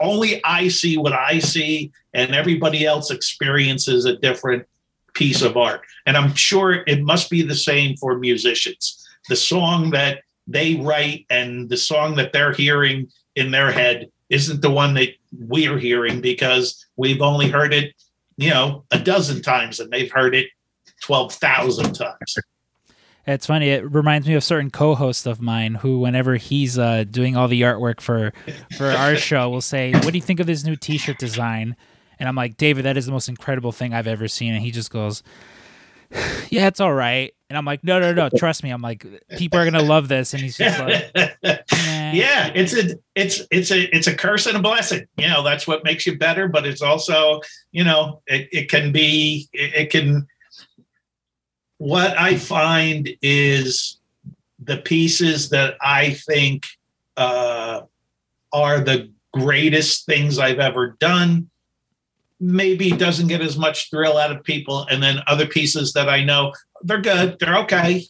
only I see what I see, and everybody else experiences a different piece of art. And I'm sure it must be the same for musicians. The song that they write and the song that they're hearing in their head isn't the one that we're hearing, because we've only heard it, a dozen times, and they've heard it 12,000 times. It's funny. It reminds me of a certain co-host of mine who, whenever he's doing all the artwork for our show, will say, "What do you think of this new T-shirt design?" And I'm like, "David, that is the most incredible thing I've ever seen." And he just goes, "Yeah, it's all right." And I'm like, no, trust me. I'm like, people are gonna love this. And he's just like, nah. Yeah, it's a curse and a blessing. That's what makes you better. But it's also, it can. What I find is the pieces that I think are the greatest things I've ever done maybe doesn't get as much thrill out of people. And then other pieces that I know they're good, they're okay,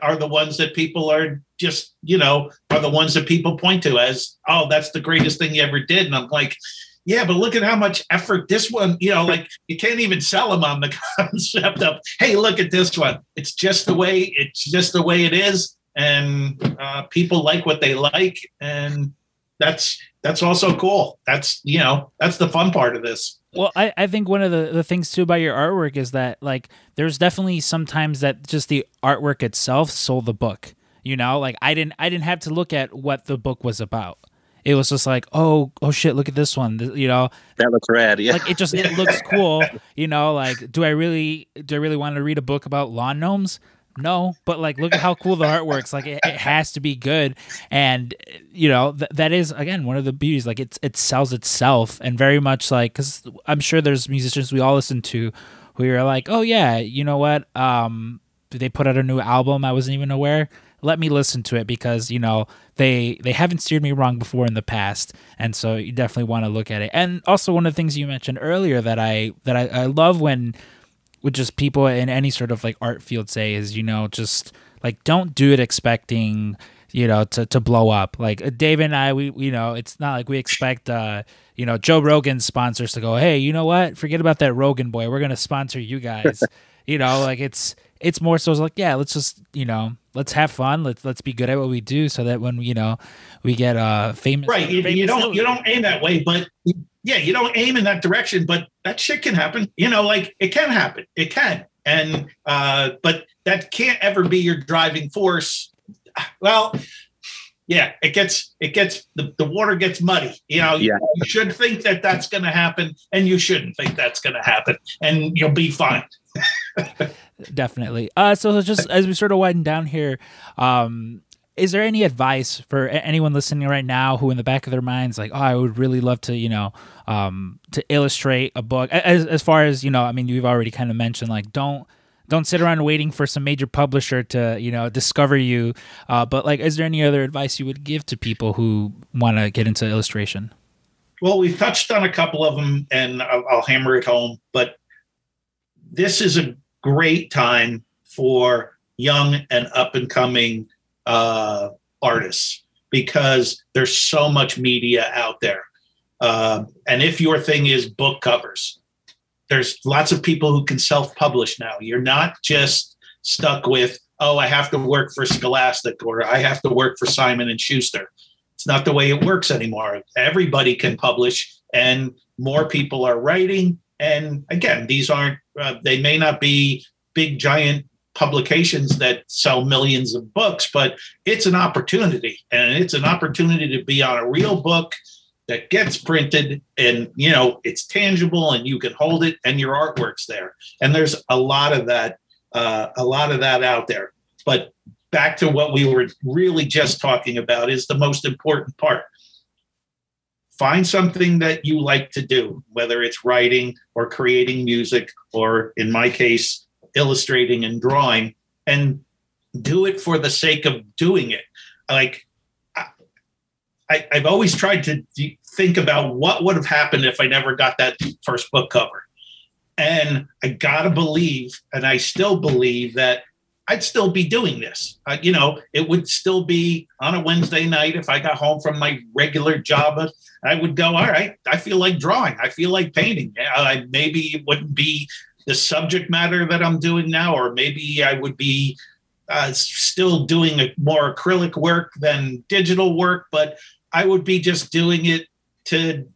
are the ones that people are just, are the ones that people point to as, oh, that's the greatest thing you ever did. And I'm like, yeah, but look at how much effort this one, like you can't even sell them on the concept of, hey, look at this one. It's just the way it is. And people like what they like. And that's also cool. That's the fun part of this. Well, I think one of the things too about your artwork is that, like, there's definitely sometimes that just the artwork itself sold the book, like I didn't have to look at what the book was about. It was just like, oh shit, look at this one, That looks rad, yeah. Like it looks cool, like do I really want to read a book about lawn gnomes? No, but like look at how cool the artwork's. Like it has to be good, and that is again one of the beauties. Like it sells itself, and very much like, because I'm sure there's musicians we all listen to who are like, oh yeah, you know what? They put out a new album I wasn't even aware. Let me listen to it, because they haven't steered me wrong before in the past, and so you definitely want to look at it. And also one of the things you mentioned earlier that I love when with just people in any sort of like art field say is just like don't do it expecting to blow up. Like Dave and I, we it's not like we expect Joe Rogan's sponsors to go, hey, you know what, forget about that Rogan boy, we're gonna sponsor you guys. Like it's more so like, yeah, let's just let's have fun, let's be good at what we do, so that when we get famous, right? You don't aim that way, but yeah, you don't aim in that direction, but that shit can happen. Like it can happen, it can, and but that can't ever be your driving force. Well, yeah, it gets the water gets muddy. Yeah. You should think that that's going to happen, and you shouldn't think that's going to happen, and you'll be fine. Definitely. So just as we sort of wind down here, is there any advice for anyone listening right now who in the back of their minds like, oh, I would really love to, to illustrate a book, as far as, I mean, you've already kind of mentioned, like, don't sit around waiting for some major publisher to, discover you. But like, is there any other advice you would give to people who want to get into illustration? Well, we've touched on a couple of them, and I'll hammer it home, but this is a great time for young and up and coming artists, because there's so much media out there. And if your thing is book covers, there's lots of people who can self-publish now. You're not just stuck with, oh, I have to work for Scholastic or I have to work for Simon and Schuster. It's not the way it works anymore. Everybody can publish, and more people are writing. And again, these aren't, they may not be big, giant publications that sell millions of books, but it's an opportunity, and it's an opportunity to be on a real book that gets printed, and it's tangible, and you can hold it, and your artwork's there. And there's a lot of that out there. But back to what we were really just talking about is the most important part. Find something that you like to do, whether it's writing or creating music, or in my case, illustrating and drawing, and do it for the sake of doing it. Like, I've always tried to think about what would have happened if I never got that first book cover. And I got to believe, and I still believe, that I'd still be doing this. It would still be on a Wednesday night if I got home from my regular job. I would go, all right, I feel like drawing. I feel like painting. Maybe it wouldn't be the subject matter that I'm doing now, or maybe I would be still doing more acrylic work than digital work, but I would be just doing it to,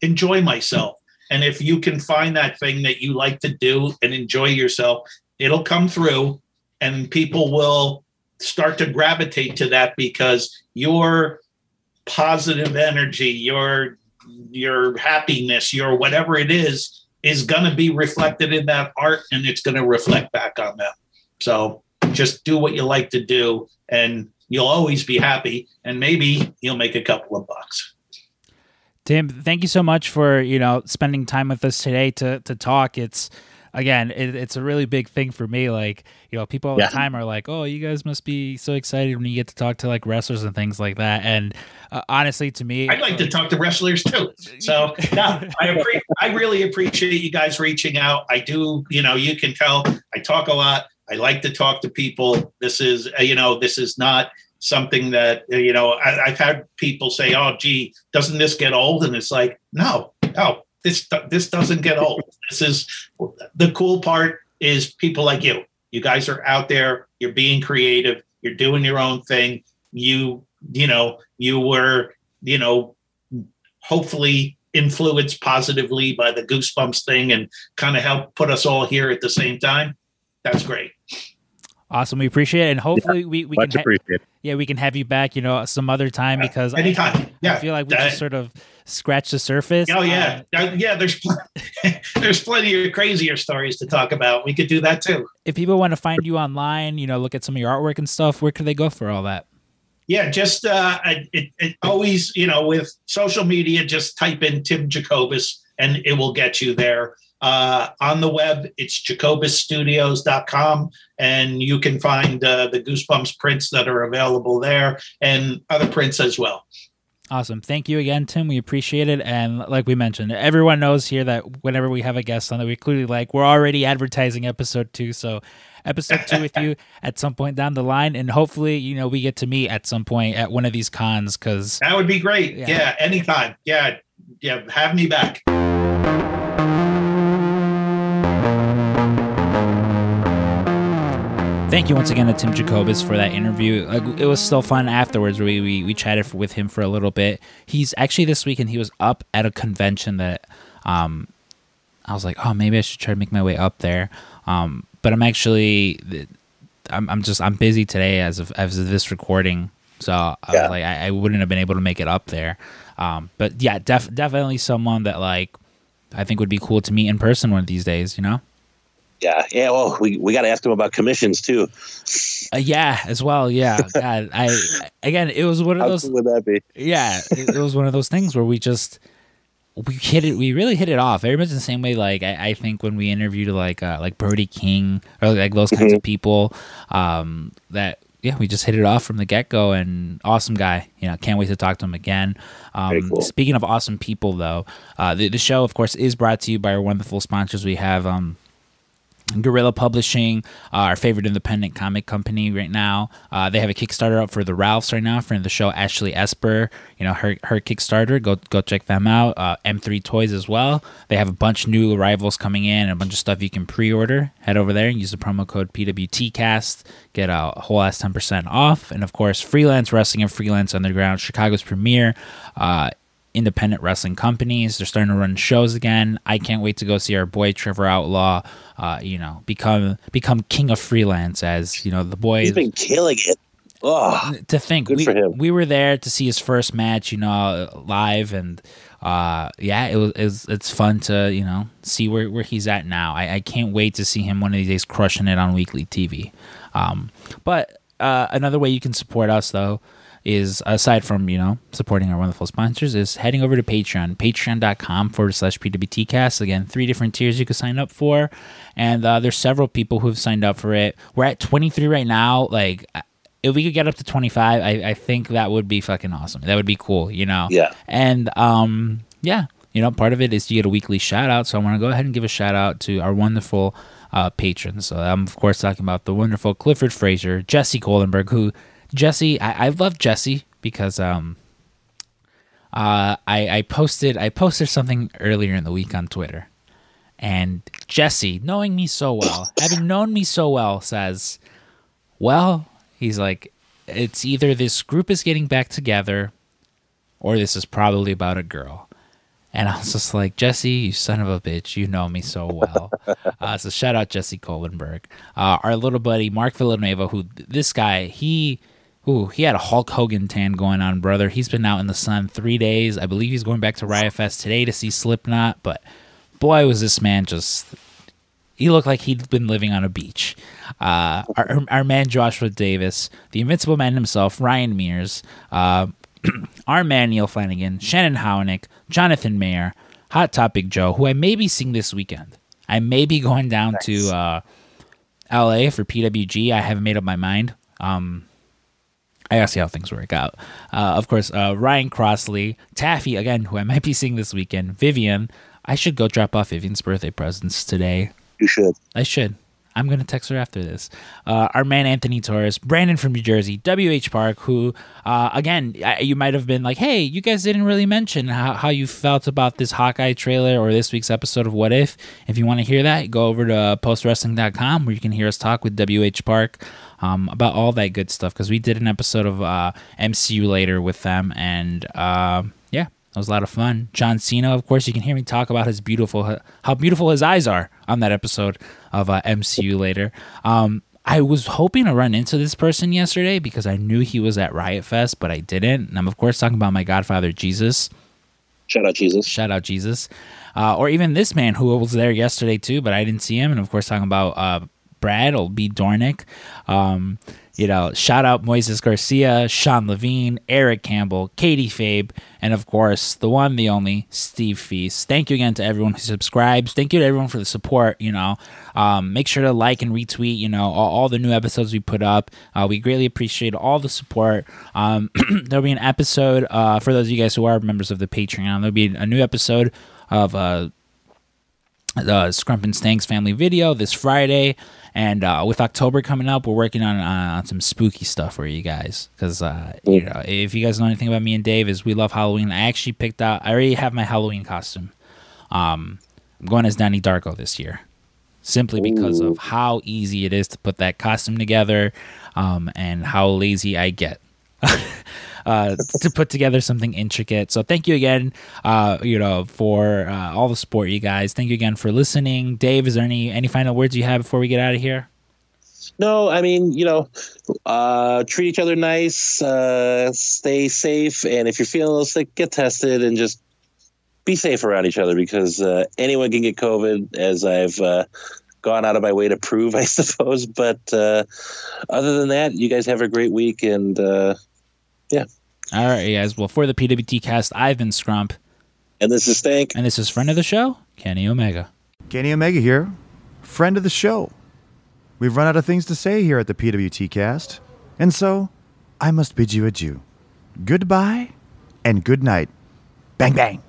enjoy myself. And if you can find that thing that you like to do and enjoy yourself, it'll come through, and people will start to gravitate to that, because your positive energy, your happiness, your whatever it is going to be reflected in that art, and it's going to reflect back on them. So just do what you like to do, and you'll always be happy, and maybe you'll make a couple of bucks. Tim, thank you so much for, spending time with us today to talk. It's a really big thing for me. Like, people all the time are like, oh, you guys must be so excited when you get to talk to like wrestlers and things like that. And honestly, to me, I'd like to talk to wrestlers too. So I really appreciate you guys reaching out. I do, you can tell I talk a lot. I like to talk to people. This is not something that, I've had people say, oh, gee, doesn't this get old? And it's like, no, this doesn't get old. This is the cool part, is people like you. You guys are out there. You're being creative. You're doing your own thing. You were, hopefully influenced positively by the Goosebumps thing and kind of helped put us all here at the same time. That's great. Awesome. We appreciate it. And hopefully we much can appreciate. we can have you back, some other time, because anytime. I feel like we just sort of scratched the surface. Oh yeah. There's plenty of crazier stories to talk about. We could do that too. If people want to find you online, look at some of your artwork and stuff, where could they go for all that? Yeah, just it always, with social media, just type in Tim Jacobus and it will get you there. On the web, it's jacobusstudios.com, and you can find the Goosebumps prints that are available there, and other prints as well. Awesome. Thank you again, Tim. We appreciate it. And like we mentioned, everyone knows here that whenever we have a guest on that we clearly like, we're already advertising episode 2. So episode 2 with you at some point down the line. And hopefully, we get to meet at some point at one of these cons, because that would be great. Yeah, anytime. Yeah. Have me back. Thank you once again to Tim Jacobus for that interview. It was still fun afterwards. We chatted with him for a little bit. He's actually this weekend, he was up at a convention that I was like, oh, maybe I should try to make my way up there. But I'm actually, I'm busy today as of this recording. So I was like, I wouldn't have been able to make it up there. But yeah, definitely someone that like I think would be cool to meet in person one of these days, Yeah. Well, we got to ask him about commissions too. Yeah, as well. Yeah. God, it was one of those. How cool would that be? Yeah, it was one of those things where we really hit it off. Very much the same way. Like I think when we interviewed like Brody King or like those kinds of people, we just hit it off from the get go. And awesome guy. Can't wait to talk to him again. Cool. Speaking of awesome people, though, the show, of course, is brought to you by our wonderful sponsors. We have Guerrilla Publishing, our favorite independent comic company right now. They have a Kickstarter up for the Ralphs right now, friend of the show, Ashley Esper. Her Kickstarter. Go check them out. M3 Toys as well. They have a bunch of new arrivals coming in and a bunch of stuff you can pre-order. Head over there and use the promo code PWTcast. Get a whole ass 10% off. And of course, Freelance Wrestling and Freelance Underground, Chicago's premier independent wrestling companies. They're starting to run shows again. I can't wait to go see our boy Trevor Outlaw become king of freelance, as the boy. He's been killing it. Oh, to think we were there to see his first match, live, and it's fun to see where he's at now. I can't wait to see him one of these days crushing it on weekly TV. But another way you can support us, though, is aside from, supporting our wonderful sponsors, is heading over to Patreon, patreon.com/PWTcast. Again, 3 different tiers you can sign up for. And there's several people who have signed up for it. We're at 23 right now. Like, if we could get up to 25, I think that would be fucking awesome. That would be cool, Yeah. And, yeah, part of it is to get a weekly shout out. So I want to go ahead and give a shout out to our wonderful patrons. So I'm, of course, talking about the wonderful Clifford Fraser, Jesse Kohlenberg, who... Jesse, I love Jesse because I posted something earlier in the week on Twitter, and Jesse, knowing me so well, having known me so well, says, well, he's like, it's either this group is getting back together or this is probably about a girl. And I was just like, Jesse, you son of a bitch, you know me so well. So shout out Jesse Kohlenberg. Our little buddy Mark Villanueva, who this guy, he had a Hulk Hogan tan going on, brother. He's been out in the sun 3 days. I believe he's going back to Riot Fest today to see Slipknot. But boy, was this man he looked like he'd been living on a beach. Our man Joshua Davis, the Invincible Man himself, Ryan Mears, our man Neil Flanagan, Shannon Hownick, Jonathan Mayer, Hot Topic Joe, who I may be seeing this weekend. I may be going down to LA for PWG. I haven't made up my mind. I gotta see how things work out. Of course, Ryan Crossley, Taffy, again, who I might be seeing this weekend, Vivian. I should go drop off Vivian's birthday presents today. You should. I should. I'm going to text her after this. Our man Anthony Torres, Brandon from New Jersey, W.H. Park, who, again, you might have been like, hey, you guys didn't really mention how you felt about this Hawkeye trailer or this week's episode of What If. If you want to hear that, go over to postwrestling.com where you can hear us talk with W.H. Park about all that good stuff, because we did an episode of MCU later with them, and yeah, that was a lot of fun. John Cena, of course, you can hear me talk about how beautiful his eyes are on that episode of MCU later. I was hoping to run into this person yesterday because I knew he was at Riot Fest, but I didn't. And I'm, of course, talking about my godfather, Jesus. Shout out, Jesus. Shout out, Jesus. Or even this man who was there yesterday, too, but I didn't see him. And, of course, talking about Brad, old B. Dornick. Shout out Moises Garcia, Sean Levine, Eric Campbell, Katie Fabe, and of course, the one, the only, Steve Feast. Thank you again to everyone who subscribes. Thank you to everyone for the support, Make sure to like and retweet, all the new episodes we put up. We greatly appreciate all the support. There'll be an episode, for those of you guys who are members of the Patreon, there'll be a new episode of the Scrump and Stanks family video this Friday. And with October coming up, we're working on some spooky stuff for you guys. Because, if you guys know anything about me and Dave, is we love Halloween. I already have my Halloween costume. I'm going as Donnie Darko this year. Simply because of how easy it is to put that costume together and how lazy I get. To put together something intricate. So thank you again, for all the support, you guys. Thank you again for listening. Dave, is there any final words you have before we get out of here? No, I mean, treat each other nice, stay safe, and if you're feeling a little sick, get tested and just be safe around each other, because anyone can get COVID, as I've gone out of my way to prove, I suppose. But other than that, you guys have a great week, and yeah. All right, guys. Well, for the PWT cast, I've been Scrump. And this is Stank. And this is friend of the show, Kenny Omega. Kenny Omega here, friend of the show. We've run out of things to say here at the PWT cast, and so I must bid you adieu. Goodbye and good night. Bang, bang.